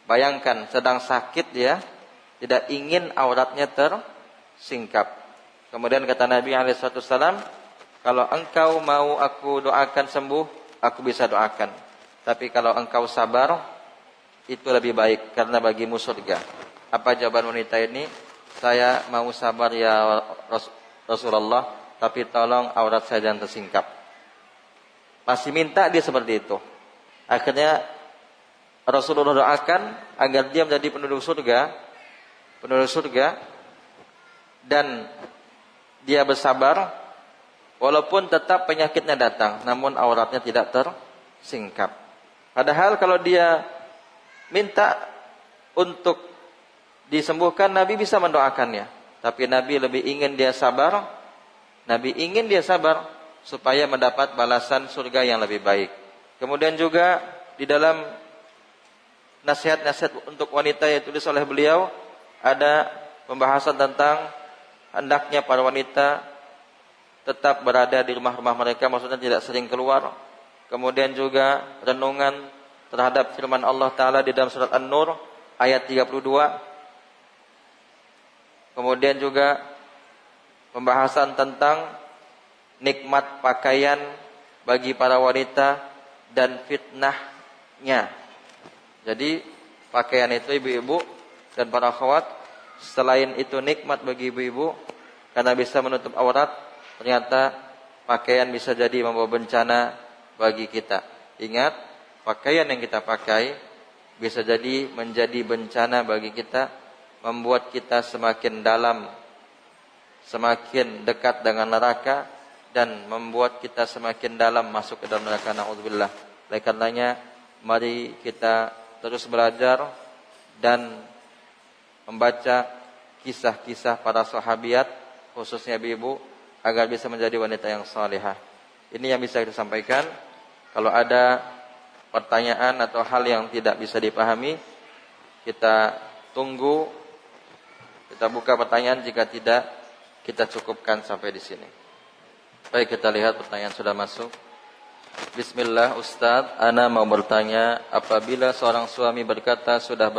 Bayangkan sedang sakit dia, tidak ingin auratnya tersingkap. Kemudian kata Nabi SAW, kalau engkau mau aku doakan sembuh, aku bisa doakan. Tapi kalau engkau sabar, itu lebih baik karena bagimu surga. Apa jawaban wanita ini? Saya mau sabar ya Rasulullah, tapi tolong aurat saya jangan tersingkap. Masih minta dia seperti itu. Akhirnya Rasulullah doakan agar dia menjadi penduduk surga, dan dia bersabar walaupun tetap penyakitnya datang, namun auratnya tidak tersingkap. Padahal kalau dia minta untuk disembuhkan, Nabi bisa mendoakannya. Tapi Nabi lebih ingin dia sabar. Nabi ingin dia sabar supaya mendapat balasan surga yang lebih baik. Kemudian juga di dalam nasihat-nasihat untuk wanita yang ditulis oleh beliau, ada pembahasan tentang hendaknya para wanita tetap berada di rumah-rumah mereka, maksudnya tidak sering keluar. Kemudian juga renungan terhadap firman Allah Ta'ala di dalam surat An-Nur ayat 32. Kemudian juga pembahasan tentang nikmat pakaian bagi para wanita dan fitnahnya. Jadi pakaian itu ibu-ibu dan para akhwat, selain itu nikmat bagi ibu-ibu karena bisa menutup aurat, ternyata pakaian bisa jadi membawa bencana bagi kita. Ingat, pakaian yang kita pakai bisa jadi menjadi bencana bagi kita, membuat kita semakin dalam, semakin dekat dengan neraka, dan membuat kita semakin dalam masuk ke dalam neraka. Na'udzubillah. Oleh karenanya, mari kita terus belajar dan membaca kisah-kisah para sahabiat, khususnya ibu-ibu, agar bisa menjadi wanita yang salihah. Ini yang bisa kita sampaikan. Kalau ada pertanyaan atau hal yang tidak bisa dipahami, kita tunggu, kita buka pertanyaan. Jika tidak, kita cukupkan sampai di sini. Baik, kita lihat pertanyaan sudah masuk. Bismillah, Ustaz, ana mau bertanya, apabila seorang suami berkata sudah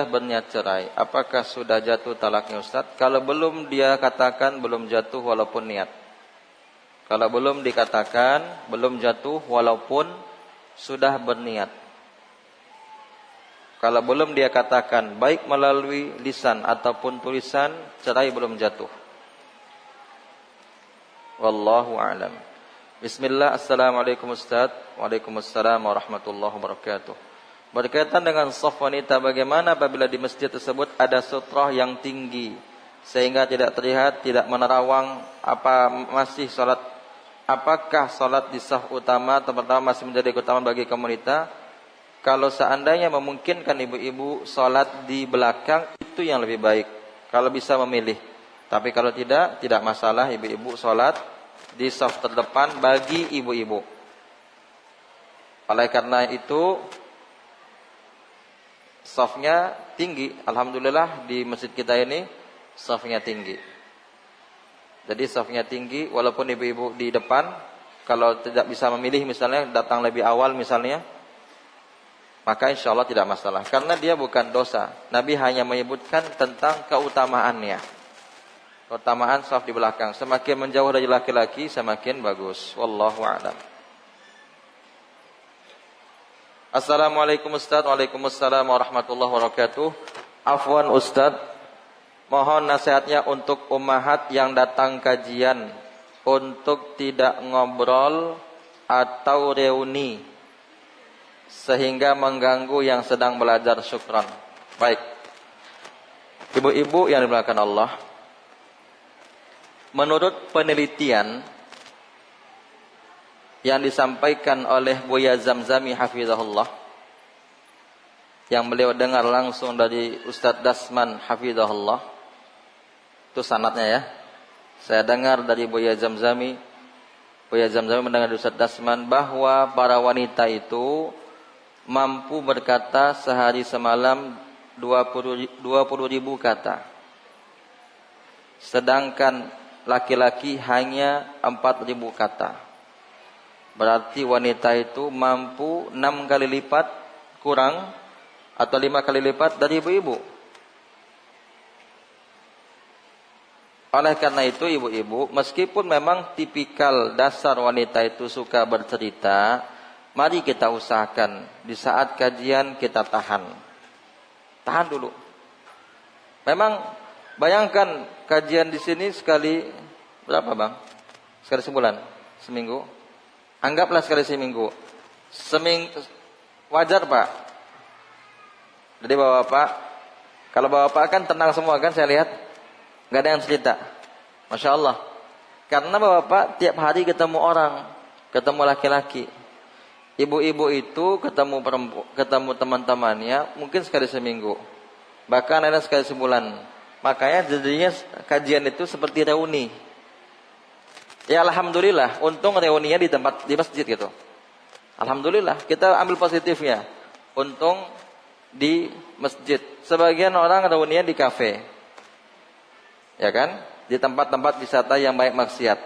berniat cerai, apakah sudah jatuh talaknya, Ustaz? Kalau belum dia katakan belum jatuh walaupun niat. Kalau belum dikatakan belum jatuh walaupun sudah berniat. Kalau belum dia katakan baik melalui lisan ataupun tulisan, cerai belum jatuh. Wallahu a'lam. Bismillah, assalamualaikum Ustaz. Waalaikumsalam warahmatullahi wabarakatuh. Berkaitan dengan shaf wanita, bagaimana apabila di masjid tersebut ada sutrah yang tinggi sehingga tidak terlihat, tidak menerawang, apakah salat di shaf utama atau pertama masih menjadi keutamaan bagi kaum wanita? Kalau seandainya memungkinkan ibu-ibu salat di belakang, itu yang lebih baik kalau bisa memilih. Tapi kalau tidak masalah ibu-ibu sholat di shaf terdepan bagi ibu-ibu. Oleh karena itu, shafnya tinggi. Alhamdulillah di masjid kita ini shafnya tinggi. Jadi shafnya tinggi, walaupun ibu-ibu di depan, kalau tidak bisa memilih misalnya datang lebih awal misalnya, maka insya Allah tidak masalah. Karena dia bukan dosa. Nabi hanya menyebutkan tentang keutamaannya. Keutamaan shaf di belakang. Semakin menjauh dari laki-laki, semakin bagus. Wallahu a'lam. Assalamualaikum Ustaz. Waalaikumsalam warahmatullahi wabarakatuh. Afwan Ustaz, mohon nasihatnya untuk ummahat yang datang kajian untuk tidak ngobrol atau reuni sehingga mengganggu yang sedang belajar. Syukran. Baik. Ibu-ibu yang dimuliakan Allah, menurut penelitian yang disampaikan oleh Buya Zamzami hafizahullah, yang beliau dengar langsung dari Ustadz Dasman hafizahullah, itu sanadnya ya. Saya dengar dari Buya Zamzami mendengar dari Ustadz Dasman bahwa para wanita itu mampu berkata sehari semalam 20.000 kata. Sedangkan laki-laki hanya 4.000 kata. Berarti wanita itu mampu 6 kali lipat kurang atau 5 kali lipat dari ibu-ibu. Oleh karena itu ibu-ibu, meskipun memang tipikal dasar wanita itu suka bercerita, mari kita usahakan di saat kajian kita tahan dulu. Memang bayangkan kajian di sini sekali berapa bang? Sekali sebulan, seminggu. Anggaplah sekali seminggu. Wajar pak. Jadi bapak, kalau bapak kan tenang semua kan saya lihat, nggak ada yang cerita. Masya Allah. Karena bapak tiap hari ketemu orang, ketemu laki-laki. Ibu-ibu itu ketemu teman-temannya mungkin sekali seminggu, bahkan ada sekali sebulan. Makanya jadinya kajian itu seperti reuni. Ya alhamdulillah, untung reuninya di masjid gitu. Alhamdulillah, kita ambil positifnya. Untung di masjid. Sebagian orang reuninya di kafe, ya kan? Di tempat-tempat wisata yang banyak maksiat.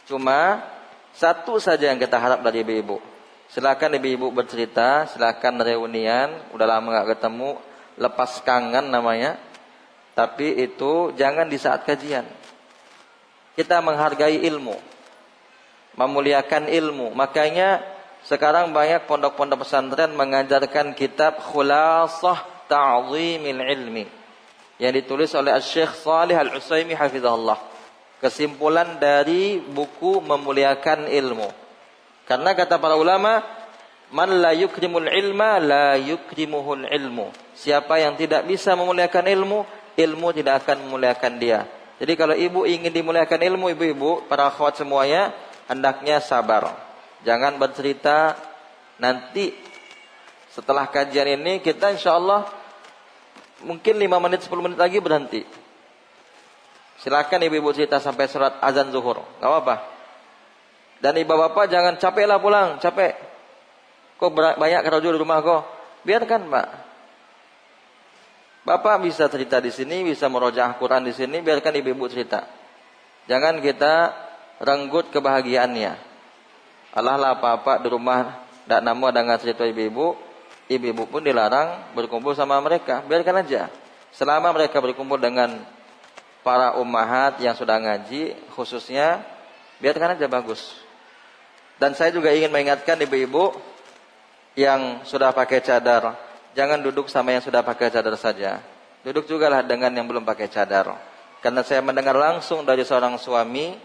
Cuma satu saja yang kita harap dari ibu-ibu. Silakan ibu-ibu bercerita, silakan reunian, udah lama gak ketemu, lepas kangen namanya. Tapi itu jangan di saat kajian. Kita menghargai ilmu, memuliakan ilmu. Makanya sekarang banyak pondok-pondok pesantren mengajarkan kitab Khulasah Ta'zimil Ilmi yang ditulis oleh Syekh Shalih Al-Utsaimin hafizahullah. Kesimpulan dari buku memuliakan ilmu. Karena kata para ulama, man la yukrimul ilma la yukrimuhul ilmu. Siapa yang tidak bisa memuliakan ilmu, ilmu tidak akan memuliakan dia. Jadi kalau ibu ingin dimuliakan ilmu, ibu-ibu, para akhwat semuanya, hendaknya sabar. Jangan bercerita. Nanti setelah kajian ini kita insya Allah mungkin 5 menit 10 menit lagi berhenti. Silakan ibu-ibu cerita sampai surat azan zuhur, enggak apa-apa. Dan ibu bapak jangan capek lah pulang, capek. Kok banyak kerja di rumah kok. Biarkan, Pak. Bapak bisa cerita di sini, bisa murojaah Quran di sini, biarkan ibu-ibu cerita. Jangan kita renggut kebahagiaannya. Allah lah apa-apa di rumah ndak namu ada cerita ibu-ibu, ibu-ibu pun dilarang berkumpul sama mereka. Biarkan aja. Selama mereka berkumpul dengan para ummahat yang sudah ngaji, khususnya biarkan aja bagus. Dan saya juga ingin mengingatkan ibu-ibu yang sudah pakai cadar, jangan duduk sama yang sudah pakai cadar saja. Duduk juga lah dengan yang belum pakai cadar. Karena saya mendengar langsung dari seorang suami,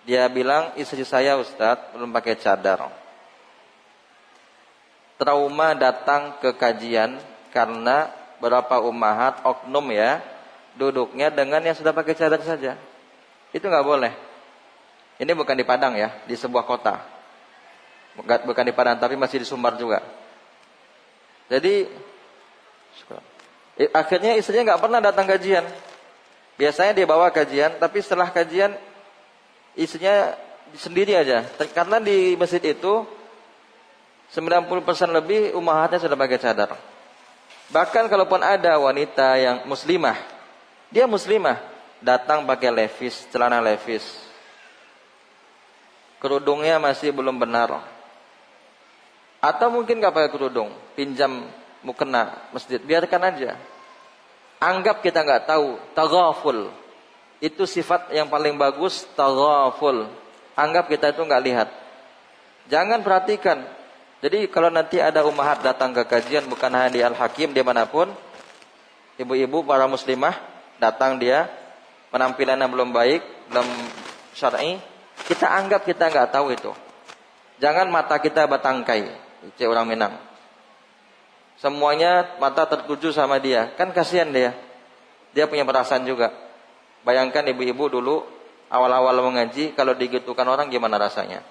dia bilang, istri saya Ustadz belum pakai cadar. Trauma datang ke kajian karena beberapa ummahat oknum ya, duduknya dengan yang sudah pakai cadar saja. Itu nggak boleh. Ini bukan di Padang ya, di sebuah kota. Bukan di Padang, tapi masih di Sumbar juga. Jadi akhirnya istrinya nggak pernah datang kajian. Biasanya dia bawa kajian, tapi setelah kajian istrinya sendiri aja. Karena di masjid itu 90% lebih ummahatnya sudah pakai cadar. Bahkan kalaupun ada wanita yang muslimah, dia muslimah, datang pakai levis, celana levis. Kerudungnya masih belum benar. Atau mungkin gak pakai kerudung, pinjam mukena masjid, biarkan aja. Anggap kita gak tahu, taghaful. Itu sifat yang paling bagus, taghaful. Anggap kita itu gak lihat. Jangan perhatikan. Jadi kalau nanti ada ummahat datang ke kajian, bukan hanya di Al-Hakim, dimanapun, ibu-ibu para muslimah datang dia, penampilannya belum baik, belum syar'i, kita anggap kita gak tahu itu. Jangan mata kita batangkai. Cek orang Minang. Semuanya mata tertuju sama dia. Kan kasihan dia. Dia punya perasaan juga. Bayangkan ibu-ibu dulu awal-awal mengaji, kalau digitukan orang gimana rasanya.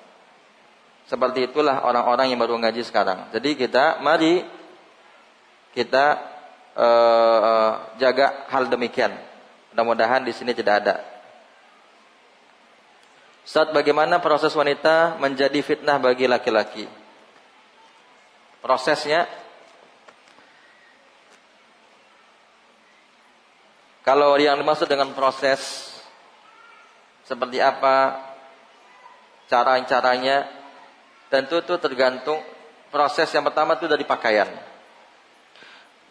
Seperti itulah orang-orang yang baru ngaji sekarang. Jadi mari kita jaga hal demikian. Mudah-mudahan di sini tidak ada. Ustaz, bagaimana proses wanita menjadi fitnah bagi laki-laki? Prosesnya, kalau yang dimaksud dengan proses seperti apa, caranya, tentu itu tergantung. Proses yang pertama itu dari pakaian.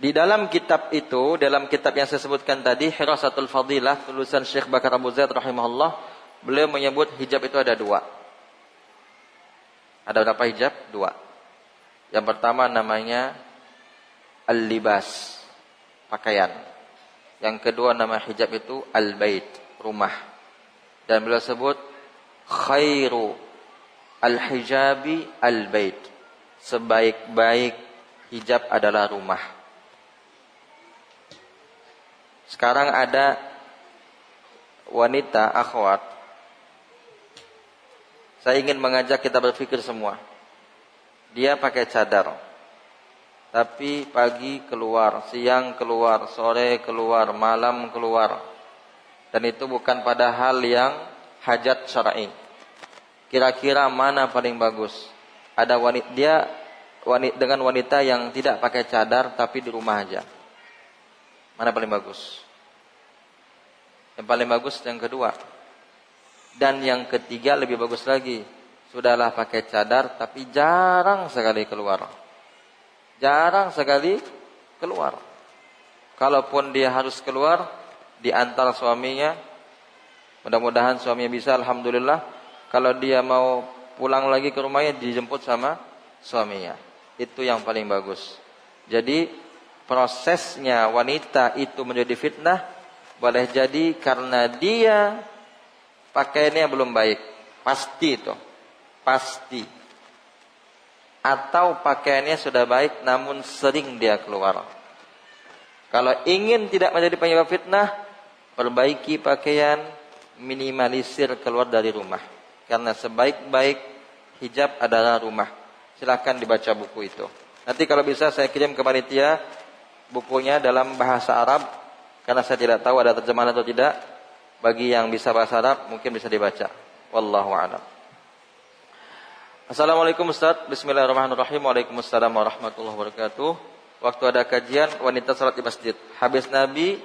Di dalam kitab itu, dalam kitab yang saya sebutkan tadi, Hirasatul Fadilah, tulisan Syekh Bakar Abu Zaid rahimahullah, beliau menyebut hijab itu ada 2. Ada berapa hijab? 2. Yang pertama namanya al-libas, pakaian. Yang kedua nama hijab itu al-bait, rumah. Dan beliau sebut khairu al-hijabi al-bait. Sebaik-baik hijab adalah rumah. Sekarang ada wanita akhwat, saya ingin mengajak kita berpikir semua. Dia pakai cadar, tapi pagi keluar, siang keluar, sore keluar, malam keluar. Dan itu bukan pada hal yang hajat syar'i. Kira-kira mana paling bagus? Ada dengan wanita yang tidak pakai cadar tapi di rumah aja. Mana paling bagus? Yang paling bagus yang kedua. Dan yang ketiga lebih bagus lagi. Sudahlah pakai cadar tapi jarang sekali keluar. Jarang sekali keluar. Kalaupun dia harus keluar, diantar suaminya. Mudah-mudahan suaminya bisa, alhamdulillah. Kalau dia mau pulang lagi ke rumahnya, dijemput sama suaminya. Itu yang paling bagus. Jadi prosesnya wanita itu menjadi fitnah, boleh jadi karena dia pakaiannya belum baik. Pasti itu. Pasti. Atau pakaiannya sudah baik namun sering dia keluar. Kalau ingin tidak menjadi penyebab fitnah, perbaiki pakaian, minimalisir keluar dari rumah. Karena sebaik-baik hijab adalah rumah. Silakan dibaca buku itu. Nanti kalau bisa saya kirim ke panitia bukunya dalam bahasa Arab, karena saya tidak tahu ada terjemahan atau tidak. Bagi yang bisa bahasa Arab mungkin bisa dibaca. Wallahu a'lam. Assalamualaikum Ustaz. Bismillahirrahmanirrahim. Waalaikumsalam warahmatullahi wabarakatuh. Waktu ada kajian wanita salat di masjid. Hadis Nabi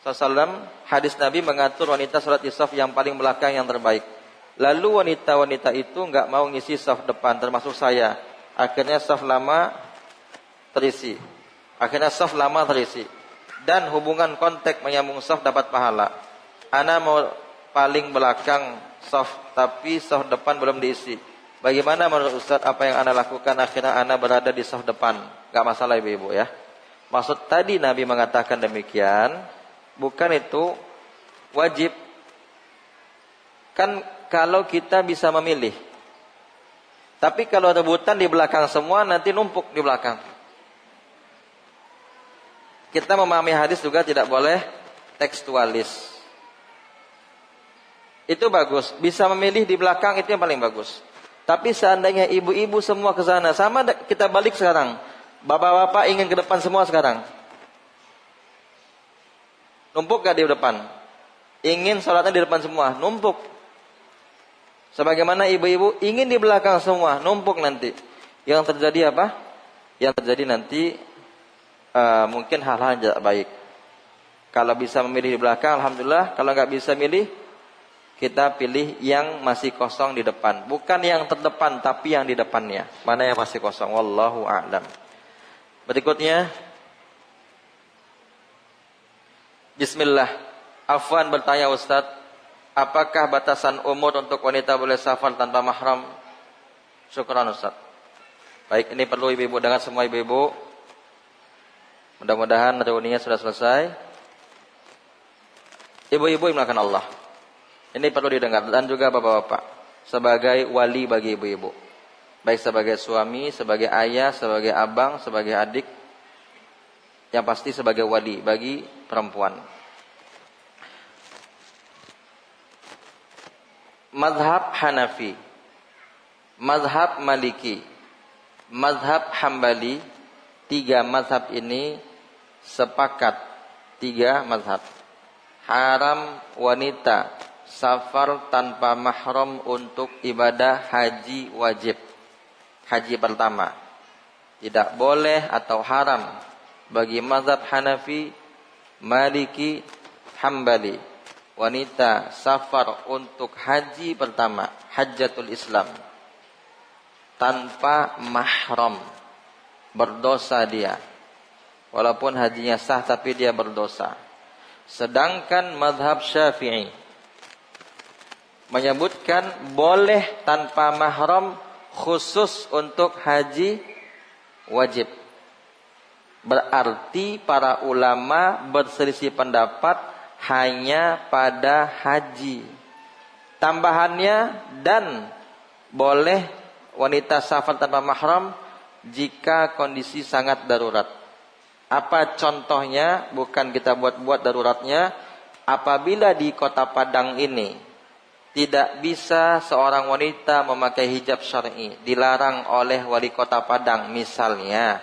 SAW, hadis Nabi mengatur wanita salat di saf yang paling belakang yang terbaik. Lalu wanita-wanita itu enggak mau ngisi saf depan, termasuk saya. Akhirnya saf lama terisi. Dan hubungan kontak menyambung saf dapat pahala. Ana mau paling belakang saf, tapi saf depan belum diisi. Bagaimana menurut Ustaz apa yang Ana lakukan? Akhirnya Ana berada di saf depan. Enggak masalah ibu-ibu ya. Maksud tadi Nabi mengatakan demikian, bukan itu wajib. Kan kalau kita bisa memilih. Tapi kalau rebutan di belakang semua, nanti numpuk di belakang. Kita memahami hadis juga tidak boleh tekstualis. Itu bagus. Bisa memilih di belakang itu yang paling bagus. Tapi seandainya ibu-ibu semua ke sana, sama kita balik sekarang. Bapak-bapak ingin ke depan semua sekarang. Numpuk gak di depan? Ingin sholatnya di depan semua, numpuk. Sebagaimana ibu-ibu ingin di belakang semua, numpuk nanti. Yang terjadi apa? Yang terjadi nanti mungkin hal-hal yang tidak baik. Kalau bisa memilih di belakang, alhamdulillah. Kalau nggak bisa milih, kita pilih yang masih kosong di depan. Bukan yang terdepan, tapi yang di depannya. Mana yang masih kosong? Wallahu a'lam. Berikutnya, Bismillah. Afwan bertanya Ustaz, apakah batasan umur untuk wanita boleh safar tanpa mahram? Syukran Ustaz. Baik, ini perlu ibu-ibu dengar semua ibu-ibu. Mudah-mudahan reuninya sudah selesai. Ibu-ibu yang melakukan Allah. Ini perlu didengar dan juga bapak-bapak sebagai wali bagi ibu-ibu. Baik sebagai suami, sebagai ayah, sebagai abang, sebagai adik. Yang pasti sebagai wali bagi perempuan. Mazhab Hanafi, mazhab Maliki, mazhab Hambali, 3 mazhab ini sepakat, 3 mazhab. Haram wanita safar tanpa mahram untuk ibadah haji wajib. Haji pertama. Tidak boleh atau haram bagi mazhab Hanafi, Maliki, Hambali. Wanita safar untuk haji pertama, Hajjatul Islam. Tanpa mahram. Berdosa dia. Walaupun hajinya sah tapi dia berdosa. Sedangkan mazhab Syafi'i menyebutkan boleh tanpa mahram khusus untuk haji wajib. Berarti para ulama berselisih pendapat hanya pada haji. Tambahannya, dan boleh wanita safar tanpa mahram jika kondisi sangat darurat. Apa contohnya? Bukan kita buat-buat daruratnya. Apabila di kota Padang ini tidak bisa seorang wanita memakai hijab syar'i, dilarang oleh wali kota Padang misalnya,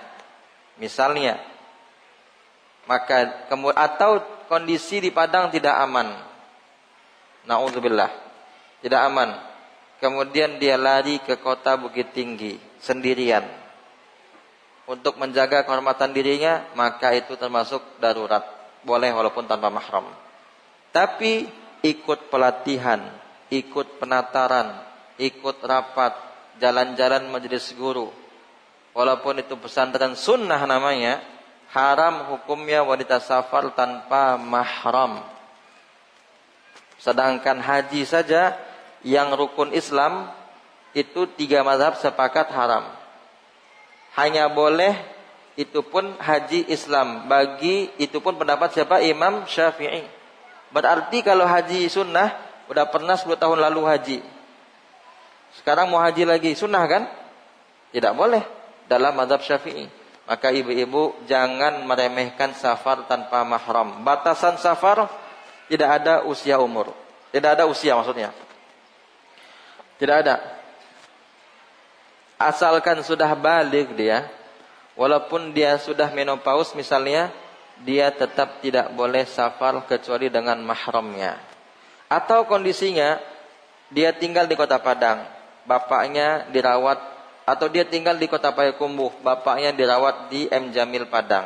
maka atau kondisi di Padang tidak aman, naudzubillah, tidak aman, kemudian dia lari ke kota Bukit Tinggi sendirian untuk menjaga kehormatan dirinya, maka itu termasuk darurat, boleh walaupun tanpa mahram. Tapi ikut pelatihan, ikut penataran, ikut rapat, jalan-jalan majelis guru, walaupun itu pesantren sunnah namanya, haram hukumnya wanita safar tanpa mahram. Sedangkan haji saja yang rukun Islam itu 3 mazhab sepakat haram. Hanya boleh itu pun haji Islam, bagi itu pun pendapat siapa? Imam Syafi'i. Berarti kalau haji sunnah udah pernah 10 tahun lalu haji, sekarang mau haji lagi, sunnah kan? Tidak boleh dalam mazhab Syafi'i. Maka ibu-ibu jangan meremehkan safar tanpa mahram. Batasan safar tidak ada usia umur. Tidak ada usia maksudnya. Tidak ada. Asalkan sudah balik dia, Walaupun dia sudah menopause misalnya, dia tetap tidak boleh safar kecuali dengan mahramnya. Atau kondisinya dia tinggal di Kota Padang, bapaknya dirawat, atau dia tinggal di Kota Payakumbuh, bapaknya dirawat di M Jamil Padang.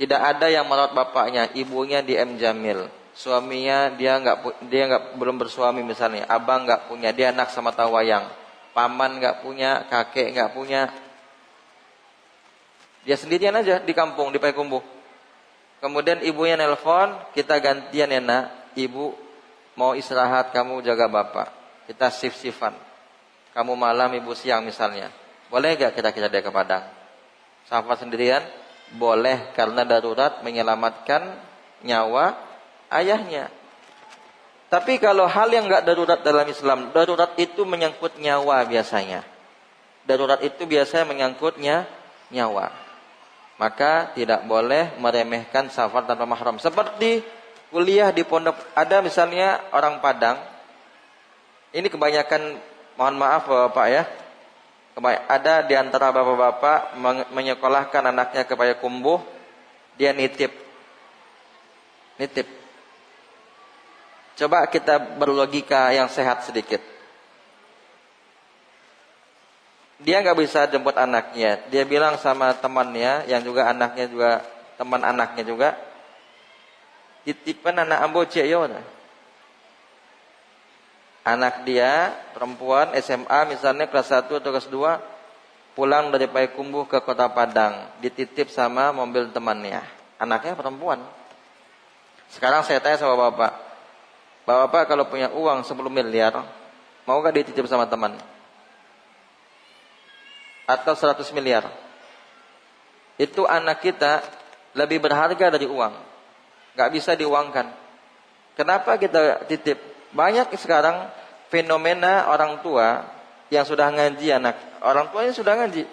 Tidak ada yang merawat bapaknya, ibunya di M Jamil. Suaminya dia belum bersuami misalnya, abang nggak punya, dia anak sama tawayang, paman nggak punya, kakek nggak punya, dia sendirian aja di kampung di Payakumbuh. Kemudian ibunya nelpon, kita gantian ya nak, ibu mau istirahat, kamu jaga bapak, kita shift-shiftan, kamu malam ibu siang misalnya, boleh nggak kira-kira dia ke Padang safar sendirian? Boleh, karena darurat menyelamatkan nyawa ayahnya. Tapi kalau hal yang enggak darurat dalam Islam, darurat itu menyangkut nyawa biasanya. Darurat itu biasanya menyangkutnya nyawa. Maka tidak boleh meremehkan safar tanpa mahram. Seperti kuliah di pondok, ada misalnya orang Padang. Ini kebanyakan, mohon maaf Bapak ya, ada di antara bapak-bapak menyekolahkan anaknya ke Payakumbuh, dia nitip. Coba kita berlogika yang sehat sedikit. Dia nggak bisa jemput anaknya. Dia bilang sama temannya, yang juga anaknya juga teman anaknya juga, titipan anak ambo ceyo. Anak dia perempuan SMA misalnya kelas 1 atau kelas 2 pulang dari Payakumbuh ke Kota Padang, dititip sama mobil temannya. Anaknya perempuan. Sekarang saya tanya sama Bapak, Bapak kalau punya uang 10 miliar, mau gak dititip sama teman? Atau 100 miliar? Itu anak kita lebih berharga dari uang. Gak bisa diuangkan. Kenapa kita titip? Banyak sekarang fenomena orang tua yang sudah ngaji anak. Orang tuanya sudah ngaji.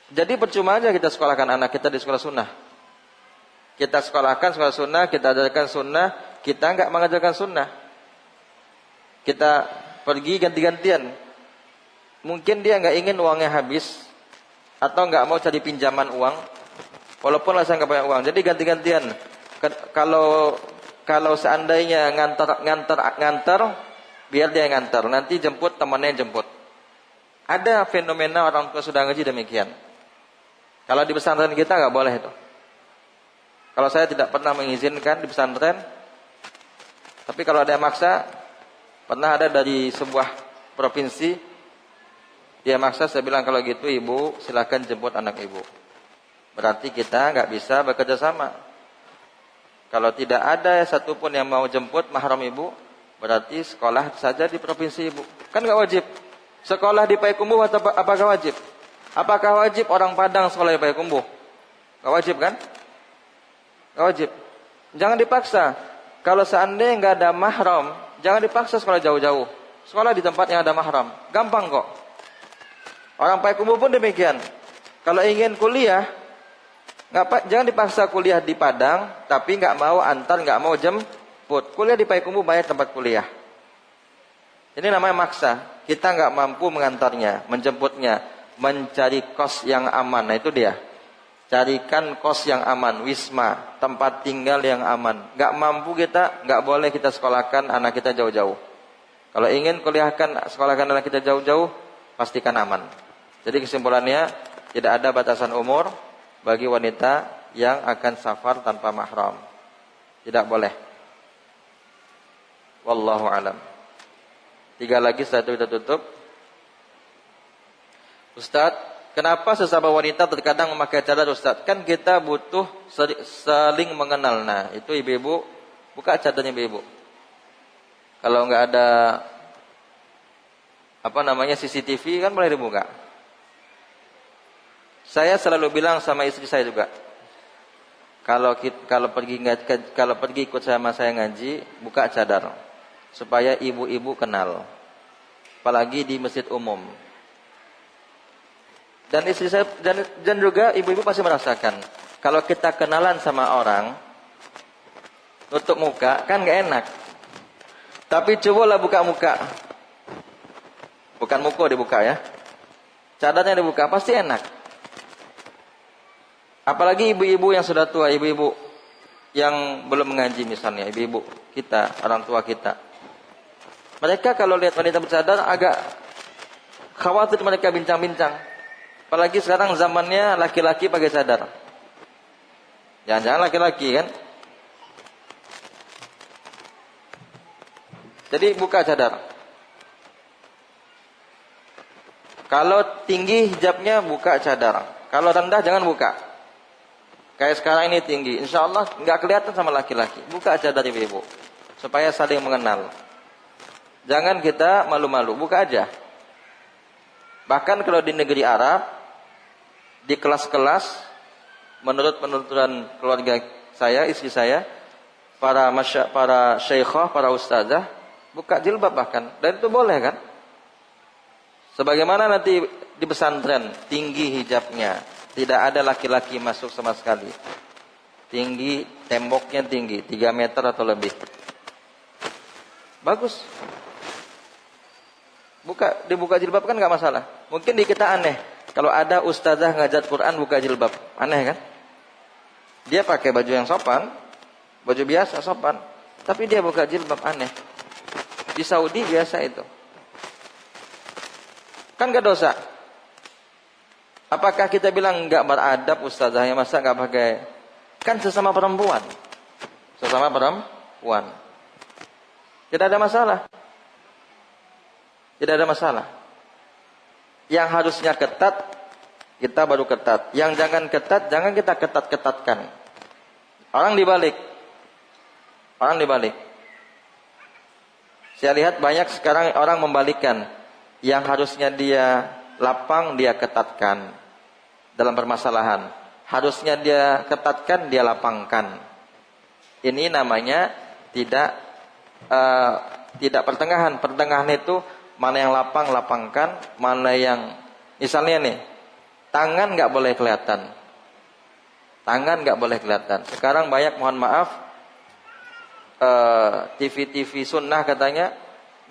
Jadi percuma aja kita sekolahkan anak kita di sekolah sunnah. Kita sekolahkan sekolah sunnah, kita ajarkan sunnah, kita enggak mengajarkan sunnah. Kita pergi ganti-gantian. Mungkin dia enggak ingin uangnya habis, atau enggak mau cari pinjaman uang, walaupun saya enggak punya uang. Jadi ganti-gantian. Kalau seandainya nganter, biar dia nganter. Nanti jemput, temannya jemput. Ada fenomena orang tua sudah ngaji demikian. Kalau di pesantren kita nggak boleh itu. Kalau saya tidak pernah mengizinkan di pesantren. Tapi kalau ada yang maksa, pernah ada dari sebuah provinsi, dia maksa, saya bilang kalau gitu ibu silakan jemput anak ibu. Berarti kita nggak bisa bekerja sama. Kalau tidak ada satupun yang mau jemput mahram ibu, berarti sekolah saja di provinsi ibu. Kan nggak wajib. Sekolah di Payakumbuh apakah wajib? Apakah wajib orang Padang sekolah di Payakumbuh? Nggak wajib kan? Nggak wajib. Jangan dipaksa. Kalau seandainya nggak ada mahram, jangan dipaksa sekolah jauh-jauh. Sekolah di tempat yang ada mahram, gampang kok. Orang Payakumbuh pun demikian. Kalau ingin kuliah, jangan dipaksa kuliah di Padang, tapi nggak mau antar, nggak mau jemput. Kuliah di Payakumbuh banyak tempat kuliah. Ini namanya maksa. Kita nggak mampu mengantarnya, menjemputnya, mencari kos yang aman. Nah itu dia. Carikan kos yang aman, wisma, tempat tinggal yang aman. Nggak mampu kita, nggak boleh kita sekolahkan anak kita jauh-jauh. Kalau ingin sekolahkan anak kita jauh-jauh, pastikan aman. Jadi kesimpulannya, tidak ada batasan umur bagi wanita yang akan safar tanpa mahram. Tidak boleh. Wallahu alam. 3 lagi setelah itu kita tutup. Ustaz, kenapa sesama wanita terkadang memakai cadar Ustaz? Kan kita butuh saling mengenal. Nah, itu ibu-ibu buka cadarnya ibu-ibu. Kalau enggak ada CCTV kan boleh dibuka. Saya selalu bilang sama istri saya juga, kalau pergi ikut sama saya ngaji, buka cadar supaya ibu-ibu kenal, apalagi di masjid umum. Dan istri saya dan juga ibu-ibu pasti merasakan, kalau kita kenalan sama orang, nutup muka kan nggak enak. Tapi cobalah buka muka, bukan muka dibuka ya. cadarnya dibuka, pasti enak. Apalagi ibu-ibu yang sudah tua, ibu-ibu yang belum mengaji misalnya, ibu-ibu kita, orang tua kita. Mereka kalau lihat wanita bercadar agak khawatir, mereka bincang-bincang. Apalagi sekarang zamannya laki-laki pakai cadar. Jangan-jangan laki-laki kan? Jadi buka cadar. Kalau tinggi hijabnya buka cadar. Kalau rendah jangan buka. Kayak sekarang ini tinggi, insya Allah nggak kelihatan sama laki-laki. Buka cadar ibu-ibu, supaya saling mengenal. Jangan kita malu-malu, buka aja. Bahkan kalau di negeri Arab, di kelas-kelas, menurut penuturan keluarga saya, istri saya, para syekhah, para ustazah, buka jilbab bahkan, dan itu boleh kan? Sebagaimana nanti di pesantren, tinggi hijabnya, tidak ada laki-laki masuk sama sekali. Tinggi, temboknya tinggi, 3 meter atau lebih. Bagus. Dibuka jilbab kan nggak masalah. Mungkin di kita aneh, kalau ada ustazah ngajak Quran buka jilbab, aneh kan? Dia pakai baju yang sopan, baju biasa sopan, tapi dia buka jilbab, aneh. Di Saudi biasa itu. Kan gak dosa. Apakah kita bilang gak beradab ustazahnya, masa gak pakai? Kan sesama perempuan. Sesama perempuan. Tidak ada masalah. Tidak ada masalah. Yang harusnya ketat, kita baru ketat. Yang jangan ketat, jangan kita ketat-ketatkan. Orang dibalik. Saya lihat banyak sekarang orang membalikkan. Yang harusnya dia lapang, dia ketatkan dalam permasalahan. Harusnya dia ketatkan, dia lapangkan. Ini namanya tidak pertengahan. Pertengahan itu mana yang lapang, lapangkan. Mana yang, misalnya nih, tangan nggak boleh kelihatan. Tangan nggak boleh kelihatan. Sekarang banyak, mohon maaf, TV-TV sunnah katanya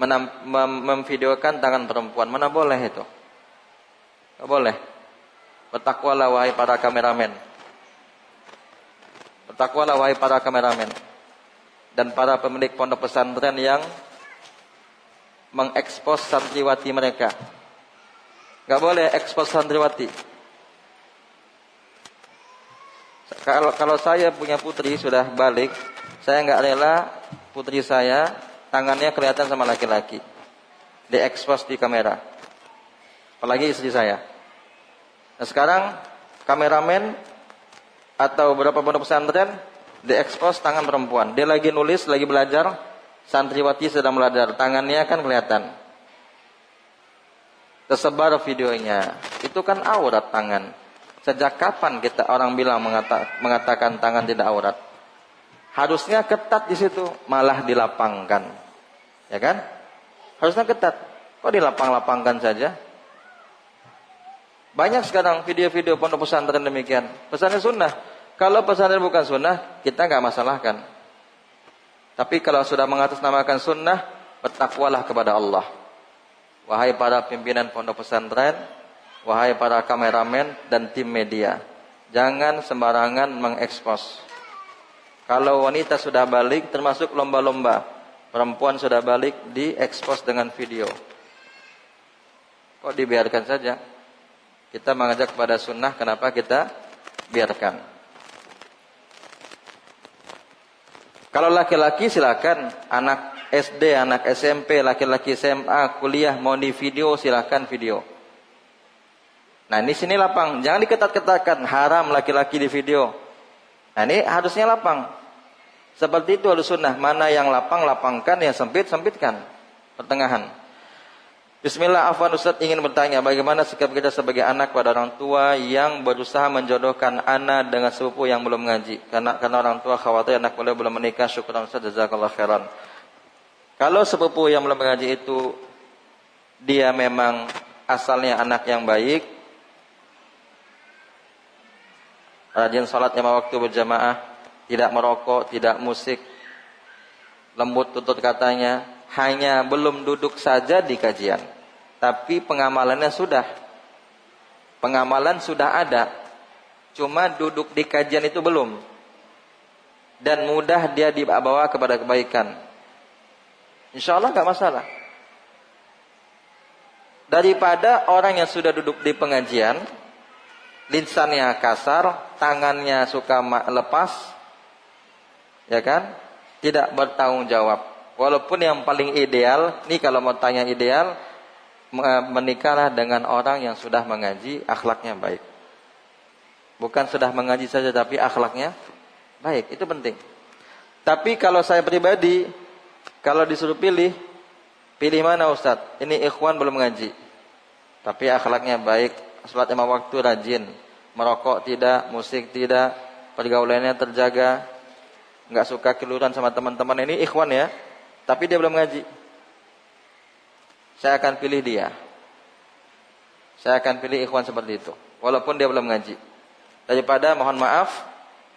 memvideokan tangan perempuan. Mana boleh itu? Tidak boleh. Bertakwalah wahai para kameramen. Bertakwalah wahai para kameramen. Dan para pemilik pondok pesantren yang mengekspos santriwati mereka. Tidak boleh ekspos santriwati. Kalau saya punya putri sudah balik, saya nggak rela putri saya tangannya kelihatan sama laki-laki, diekspos di kamera. Apalagi istri saya. Nah sekarang kameramen atau beberapa pondok pesantren diekspos tangan perempuan. Dia lagi nulis, lagi belajar, santriwati sedang belajar, tangannya kan kelihatan. Tersebar videonya. Itu kan aurat tangan. Sejak kapan kita orang bilang mengatakan tangan tidak aurat? Harusnya ketat di situ, malah dilapangkan. Ya kan? Harusnya ketat. Kok dilapang-lapangkan saja? Banyak sekarang video-video pondok pesantren demikian. Pesantren sunnah. Kalau pesantren bukan sunnah, kita nggak masalahkan. Tapi kalau sudah mengatasnamakan sunnah, bertakwalah kepada Allah. Wahai para pimpinan pondok pesantren, wahai para kameramen dan tim media, jangan sembarangan mengekspos. Kalau wanita sudah balik, termasuk lomba-lomba, perempuan sudah balik, diekspos dengan video. Kok dibiarkan saja? Kita mengajak kepada sunnah, kenapa kita biarkan? Kalau laki-laki silakan, anak SD, anak SMP, laki-laki SMA, kuliah, mau di video silakan video. Nah ini sini lapang, jangan diketat-ketatkan, haram laki-laki di video. Nah ini harusnya lapang. Seperti itu harus sunnah. Mana yang lapang, lapangkan. Yang sempit, sempitkan. Pertengahan. Bismillah, afwan Ustaz ingin bertanya, bagaimana sikap kita sebagai anak pada orang tua yang berusaha menjodohkan anak dengan sepupu yang belum ngaji? Karena orang tua khawatir anak beliau belum menikah. Syukran Ustaz, jazakallah khairan. Kalau sepupu yang belum mengaji itu dia memang asalnya anak yang baik, rajin salat lima waktu berjamaah, tidak merokok, tidak musik, lembut tutur katanya, hanya belum duduk saja di kajian, tapi pengamalannya sudah. Pengamalan sudah ada, cuma duduk di kajian itu belum. Dan mudah dia dibawa kepada kebaikan. Insya Allah gak masalah. Daripada orang yang sudah duduk di pengajian, lisannya kasar, tangannya suka lepas, ya kan? Tidak bertanggung jawab. Walaupun yang paling ideal, nih kalau mau tanya ideal, menikahlah dengan orang yang sudah mengaji, akhlaknya baik. Bukan sudah mengaji saja, tapi akhlaknya baik. Itu penting. Tapi kalau saya pribadi, kalau disuruh pilih mana Ustadz? Ini ikhwan belum mengaji, tapi akhlaknya baik, sholat 5 waktu rajin, merokok tidak, musik tidak, pergaulannya terjaga, nggak suka keluran sama teman-teman. Ini ikhwan ya, tapi dia belum ngaji. Saya akan pilih dia. Saya akan pilih ikhwan seperti itu, walaupun dia belum ngaji. Daripada mohon maaf,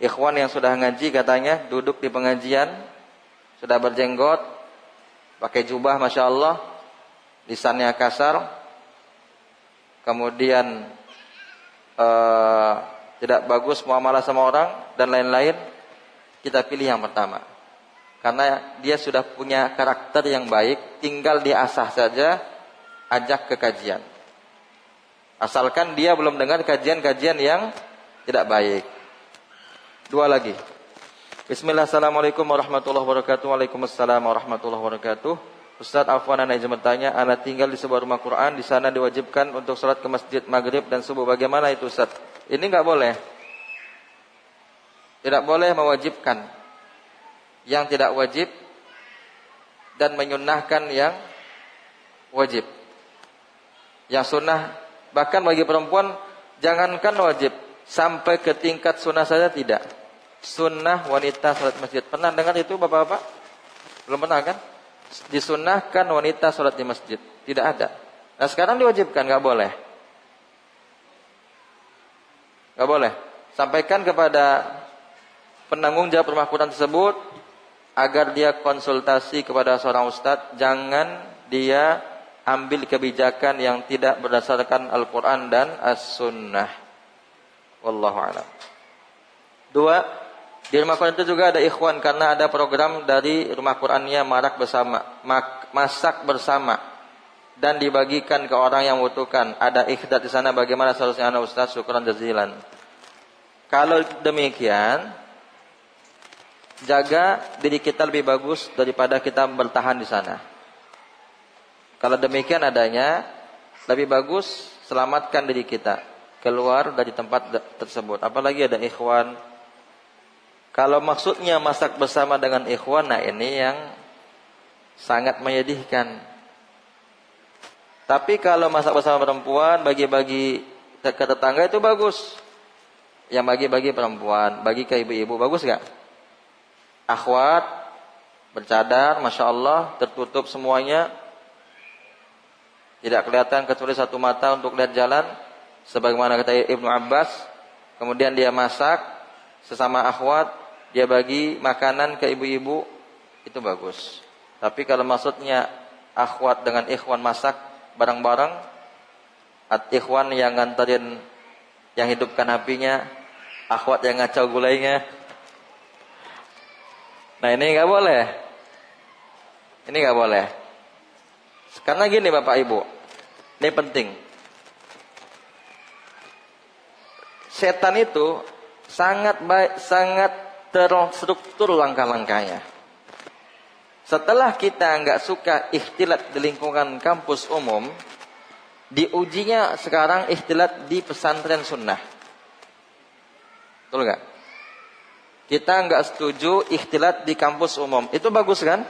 ikhwan yang sudah ngaji katanya duduk di pengajian, sudah berjenggot, pakai jubah Masya Allah, lisannya kasar, kemudian tidak bagus muamalah sama orang, dan lain-lain. Kita pilih yang pertama. Karena dia sudah punya karakter yang baik, tinggal diasah saja, ajak ke kajian. Asalkan dia belum dengar kajian-kajian yang tidak baik. 2 lagi. Bismillah, assalamualaikum warahmatullahi wabarakatuh. Waalaikumsalam warahmatullahi wabarakatuh. Ustaz, afwan ana izin bertanya, ana tinggal di sebuah rumah Quran, di sana diwajibkan untuk sholat ke masjid maghrib dan subuh. Bagaimana itu Ustaz? Ini enggak boleh. Tidak boleh mewajibkan yang tidak wajib dan menyunnahkan yang wajib. Yang sunnah, bahkan bagi perempuan jangankan wajib, sampai ke tingkat sunnah saja tidak. Sunnah wanita sholat masjid. Pernah dengar itu bapak-bapak? Belum pernah kan? Disunnahkan wanita sholat di masjid. Tidak ada. Nah sekarang diwajibkan, gak boleh. Gak boleh. Sampaikan kepada penanggung jawab rumah Quran tersebut agar dia konsultasi kepada seorang ustadz. Jangan dia ambil kebijakan yang tidak berdasarkan Al-Quran dan As-Sunnah. Wallahu a'lam. 2, di rumah Quran itu juga ada ikhwan, karena ada program dari rumah Qurannya masak bersama dan dibagikan ke orang yang membutuhkan. Ada ikhdat di sana. Bagaimana seharusnya anak Ustaz? Syukran jazilan. Kalau demikian, jaga diri kita lebih bagus daripada kita bertahan di sana. Kalau demikian adanya, lebih bagus selamatkan diri kita keluar dari tempat tersebut. Apalagi ada ikhwan. Kalau maksudnya masak bersama dengan ikhwan, nah ini yang sangat menyedihkan. Tapi kalau masak bersama perempuan, bagi-bagi ke tetangga itu bagus. Yang bagi-bagi perempuan, bagi ke ibu-ibu, bagus gak? Akhwat, bercadar, Masya Allah, tertutup semuanya, tidak kelihatan kecuali satu mata untuk lihat jalan, sebagaimana kata Ibnu Abbas. Kemudian dia masak sesama akhwat, dia bagi makanan ke ibu-ibu, itu bagus. Tapi kalau maksudnya akhwat dengan ikhwan masak bareng-bareng, ikhwan yang nganterin, yang hidupkan apinya, akhwat yang ngacau gulainya, nah ini nggak boleh. Ini nggak boleh. Karena gini Bapak Ibu, ini penting. Setan itu sangat baik, sangat terstruktur langkah-langkahnya. Setelah kita nggak suka ikhtilat di lingkungan kampus umum, diujinya sekarang ikhtilat di pesantren sunnah. Betul nggak? Kita nggak setuju ikhtilat di kampus umum, itu bagus kan?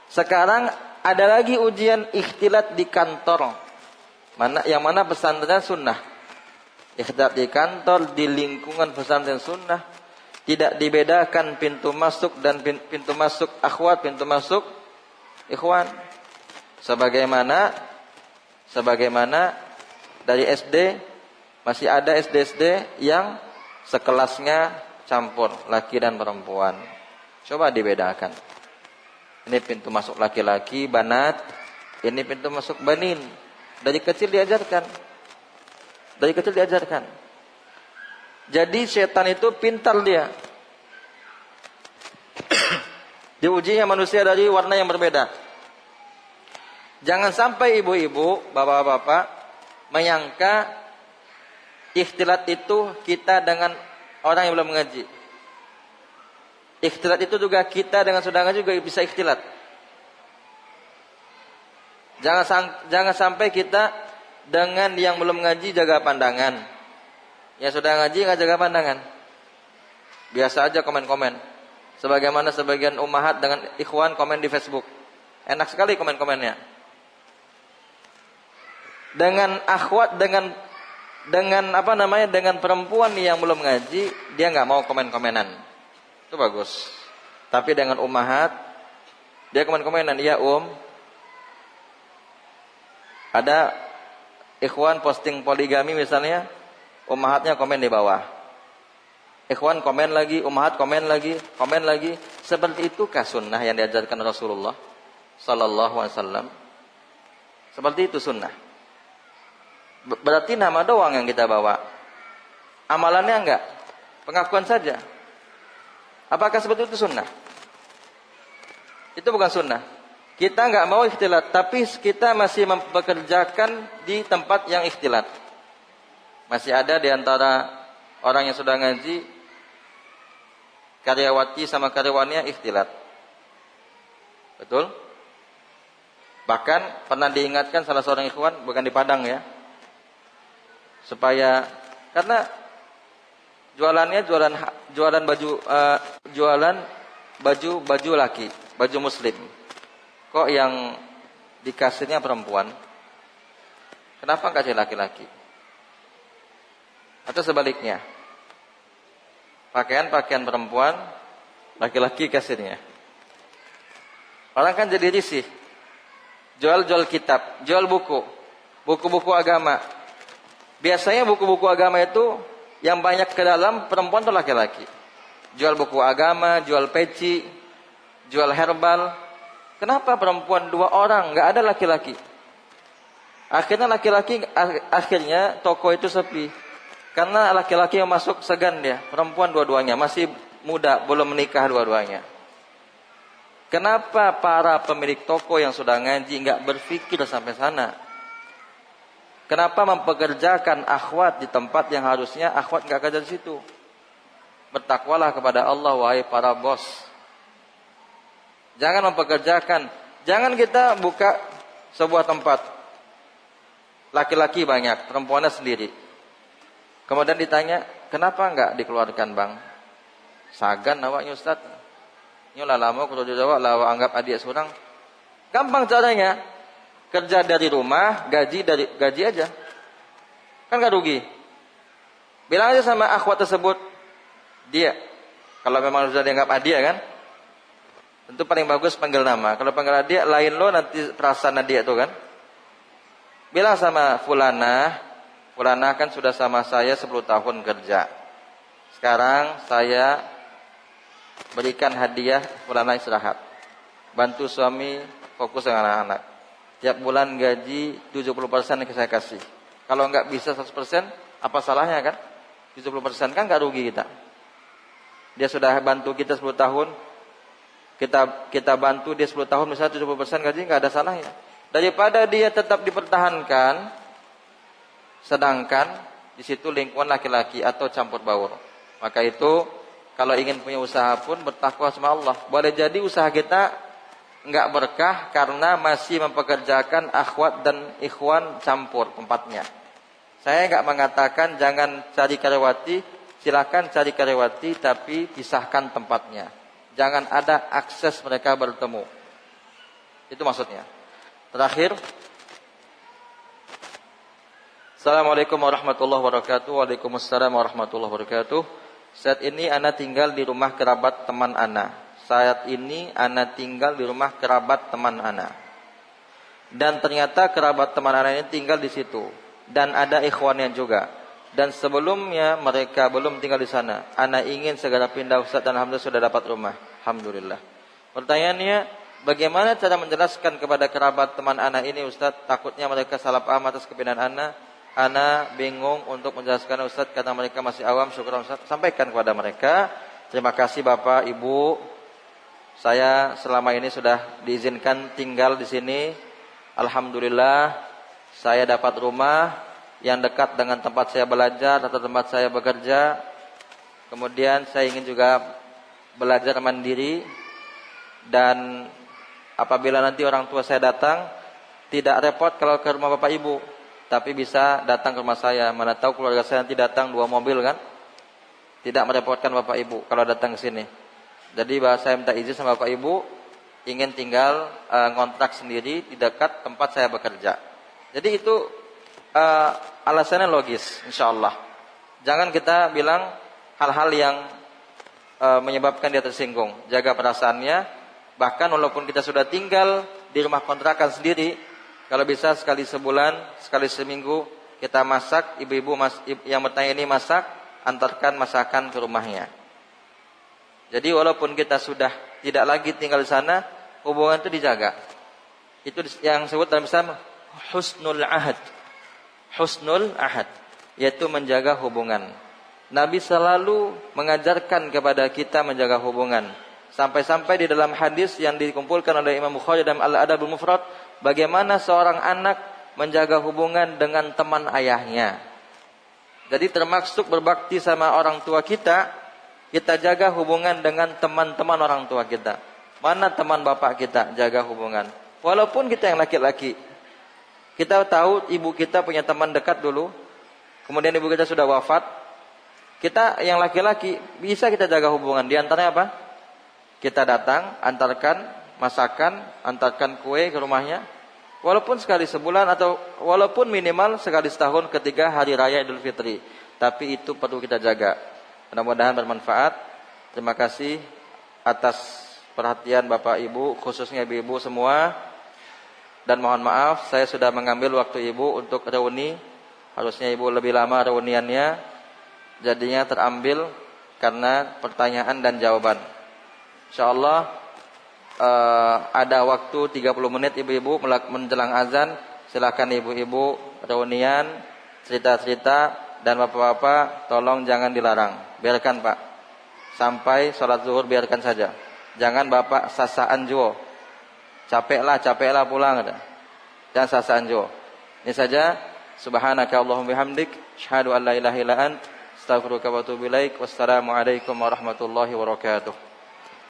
Sekarang ada lagi ujian ikhtilat di kantor. Yang mana pesantren sunnah. Ikhtilat di kantor, di lingkungan pesantren sunnah. Tidak dibedakan pintu masuk dan pintu masuk akhwat, pintu masuk ikhwan. Sebagaimana dari SD, masih ada SD yang sekelasnya campur laki dan perempuan. Coba dibedakan. Ini pintu masuk laki-laki, banat. Ini pintu masuk banin. Dari kecil diajarkan. Dari kecil diajarkan. Jadi setan itu pintar dia. Diujinya manusia dari warna yang berbeda. Jangan sampai ibu-ibu, bapak-bapak menyangka ikhtilat itu kita dengan orang yang belum mengaji. Ikhtilat itu juga kita dengan sudah ngaji juga bisa ikhtilat. Jangan sampai kita dengan yang belum ngaji jaga pandangan. Yang sudah ngaji nggak jaga pandangan. Biasa aja komen-komen. Sebagaimana sebagian ummahat dengan ikhwan komen di Facebook. Enak sekali komen-komennya. Dengan akhwat dengan perempuan yang belum ngaji, dia nggak mau komen-komenan. Itu bagus. Tapi dengan ummahat, dia komen-komenan. Iya ada ikhwan posting poligami misalnya, ummahatnya komen di bawah. Ikhwan komen lagi, ummahat komen lagi. Seperti itukah sunnah yang diajarkan Rasulullah sallallahu alaihi wasallam? Seperti itu sunnah. Berarti nama doang yang kita bawa. Amalannya enggak. Pengakuan saja. Apakah seperti itu sunnah? Itu bukan sunnah. Kita enggak mau ikhtilat, tapi kita masih mempekerjakan di tempat yang ikhtilat. Masih ada di antara orang yang sudah ngaji, karyawati sama karyawannya ikhtilat. Betul? Bahkan pernah diingatkan salah seorang ikhwan, bukan di Padang ya, supaya karena jualannya jualan baju laki, baju muslim. Kok yang dikasihnya perempuan? Kenapa enggak kasih laki-laki? Atau sebaliknya? Pakaian perempuan, laki-laki kasihnya. Orang kan jadi risih. Jual kitab, jual buku agama. Biasanya buku-buku agama itu yang banyak ke dalam perempuan itu laki-laki. Jual buku agama, jual peci, jual herbal. Kenapa perempuan 2 orang, nggak ada laki-laki? Akhirnya toko itu sepi. Karena laki-laki yang masuk segan dia, perempuan dua-duanya masih muda, belum menikah dua-duanya. Kenapa para pemilik toko yang sudah ngaji nggak berpikir sampai sana? Kenapa mempekerjakan akhwat di tempat yang harusnya akhwat nggak kerja di situ? Bertakwalah kepada Allah wahai para bos. Jangan jangan kita buka sebuah tempat laki-laki banyak, perempuannya sendiri. Kemudian ditanya, kenapa enggak dikeluarkan bang? Sagan awaknya Ustaz. Nyolah lama kalau dijawab lawa anggap adik surang. Gampang caranya. Kerja dari rumah, gaji aja. Kan enggak rugi. Bilang aja sama akhwat tersebut, dia. Kalau memang sudah dianggap adik kan? Tentu paling bagus panggil nama. Kalau panggil adik, lain lo nanti perasaan adik itu kan. Bilang sama Fulana kan sudah sama saya 10 tahun kerja. Sekarang saya berikan hadiah Fulana istirahat. Bantu suami fokus dengan anak-anak. Tiap bulan gaji 70% yang saya kasih. Kalau enggak bisa 100%, apa salahnya kan? 70% kan enggak rugi kita. Dia sudah bantu kita 10 tahun. Kita bantu dia 10 tahun misalnya 70% gaji enggak ada salahnya. Daripada dia tetap dipertahankan sedangkan di situ lingkungan laki-laki atau campur baur. Maka itu kalau ingin punya usaha pun bertakwa sama Allah. Boleh jadi usaha kita enggak berkah karena masih mempekerjakan akhwat dan ikhwan campur tempatnya. Saya enggak mengatakan jangan cari karyawati, silakan cari karyawati tapi pisahkan tempatnya. Jangan ada akses mereka bertemu. Itu maksudnya. Terakhir, Assalamualaikum warahmatullahi wabarakatuh. Waalaikumsalam warahmatullahi wabarakatuh. Saat ini ana tinggal di rumah kerabat teman ana. Dan ternyata kerabat teman ana ini tinggal di situ. Dan ada ikhwannya juga. Dan sebelumnya mereka belum tinggal di sana. Ana ingin segera pindah Ustaz dan alhamdulillah sudah dapat rumah. Alhamdulillah. Pertanyaannya, bagaimana cara menjelaskan kepada kerabat teman ana ini Ustaz? Takutnya mereka salah paham atas kepindahan ana. Ana bingung untuk menjelaskan Ustaz karena mereka masih awam. Syukur Ustaz, sampaikan kepada mereka. Terima kasih Bapak Ibu. Saya selama ini sudah diizinkan tinggal di sini. Alhamdulillah saya dapat rumah yang dekat dengan tempat saya belajar atau tempat saya bekerja. Kemudian saya ingin juga belajar mandiri. Dan apabila nanti orang tua saya datang, tidak repot kalau ke rumah Bapak Ibu, tapi bisa datang ke rumah saya. Mana tahu keluarga saya nanti datang 2 mobil kan? Tidak merepotkan Bapak Ibu kalau datang ke sini. Jadi saya minta izin sama Bapak Ibu, ingin tinggal ngontrak sendiri di dekat tempat saya bekerja. Jadi itu alasannya logis, insyaallah. Jangan kita bilang hal-hal yang menyebabkan dia tersinggung. Jaga perasaannya. Bahkan walaupun kita sudah tinggal di rumah kontrakan sendiri, kalau bisa sekali sebulan, sekali seminggu kita masak, ibu-ibu yang bertanya ini masak, antarkan masakan ke rumahnya. Jadi walaupun kita sudah tidak lagi tinggal di sana, hubungan itu dijaga. Itu yang disebut dalam Islam husnul ahad. Husnul ahad, yaitu menjaga hubungan. Nabi selalu mengajarkan kepada kita menjaga hubungan. Sampai-sampai di dalam hadis yang dikumpulkan oleh Imam Bukhari dalam Al-Adabul Mufrad, bagaimana seorang anak menjaga hubungan dengan teman ayahnya. Jadi termasuk berbakti sama orang tua kita, kita jaga hubungan dengan teman-teman orang tua kita. Mana teman bapak kita, jaga hubungan. Walaupun kita yang laki-laki, kita tahu ibu kita punya teman dekat dulu, kemudian ibu kita sudah wafat. Kita yang laki-laki bisa kita jaga hubungan. Di antaranya apa? Kita datang, antarkan masakan, antarkan kue ke rumahnya. Walaupun sekali sebulan atau walaupun minimal sekali setahun ketika hari raya Idul Fitri. Tapi itu perlu kita jaga. Mudah-mudahan bermanfaat. Terima kasih atas perhatian Bapak Ibu, khususnya Ibu-ibu semua. Dan mohon maaf saya sudah mengambil waktu Ibu untuk reuni. Harusnya Ibu lebih lama reuniannya. Jadinya terambil karena pertanyaan dan jawaban. InsyaAllah ada waktu 30 menit ibu-ibu menjelang azan. Silakan ibu-ibu reunian, cerita-cerita, dan bapak-bapak tolong jangan dilarang. Biarkan Pak, sampai sholat zuhur biarkan saja. Jangan bapak sasaan juo. Capeklah pulang. Jangan sasaan juo. Ini saja. Subhanaka Allahumma bihamdik, asyhadu an la ilaha illa ant, astaghfiruka wa atubu ilaik. Wassalamualaikum warahmatullahi wabarakatuh.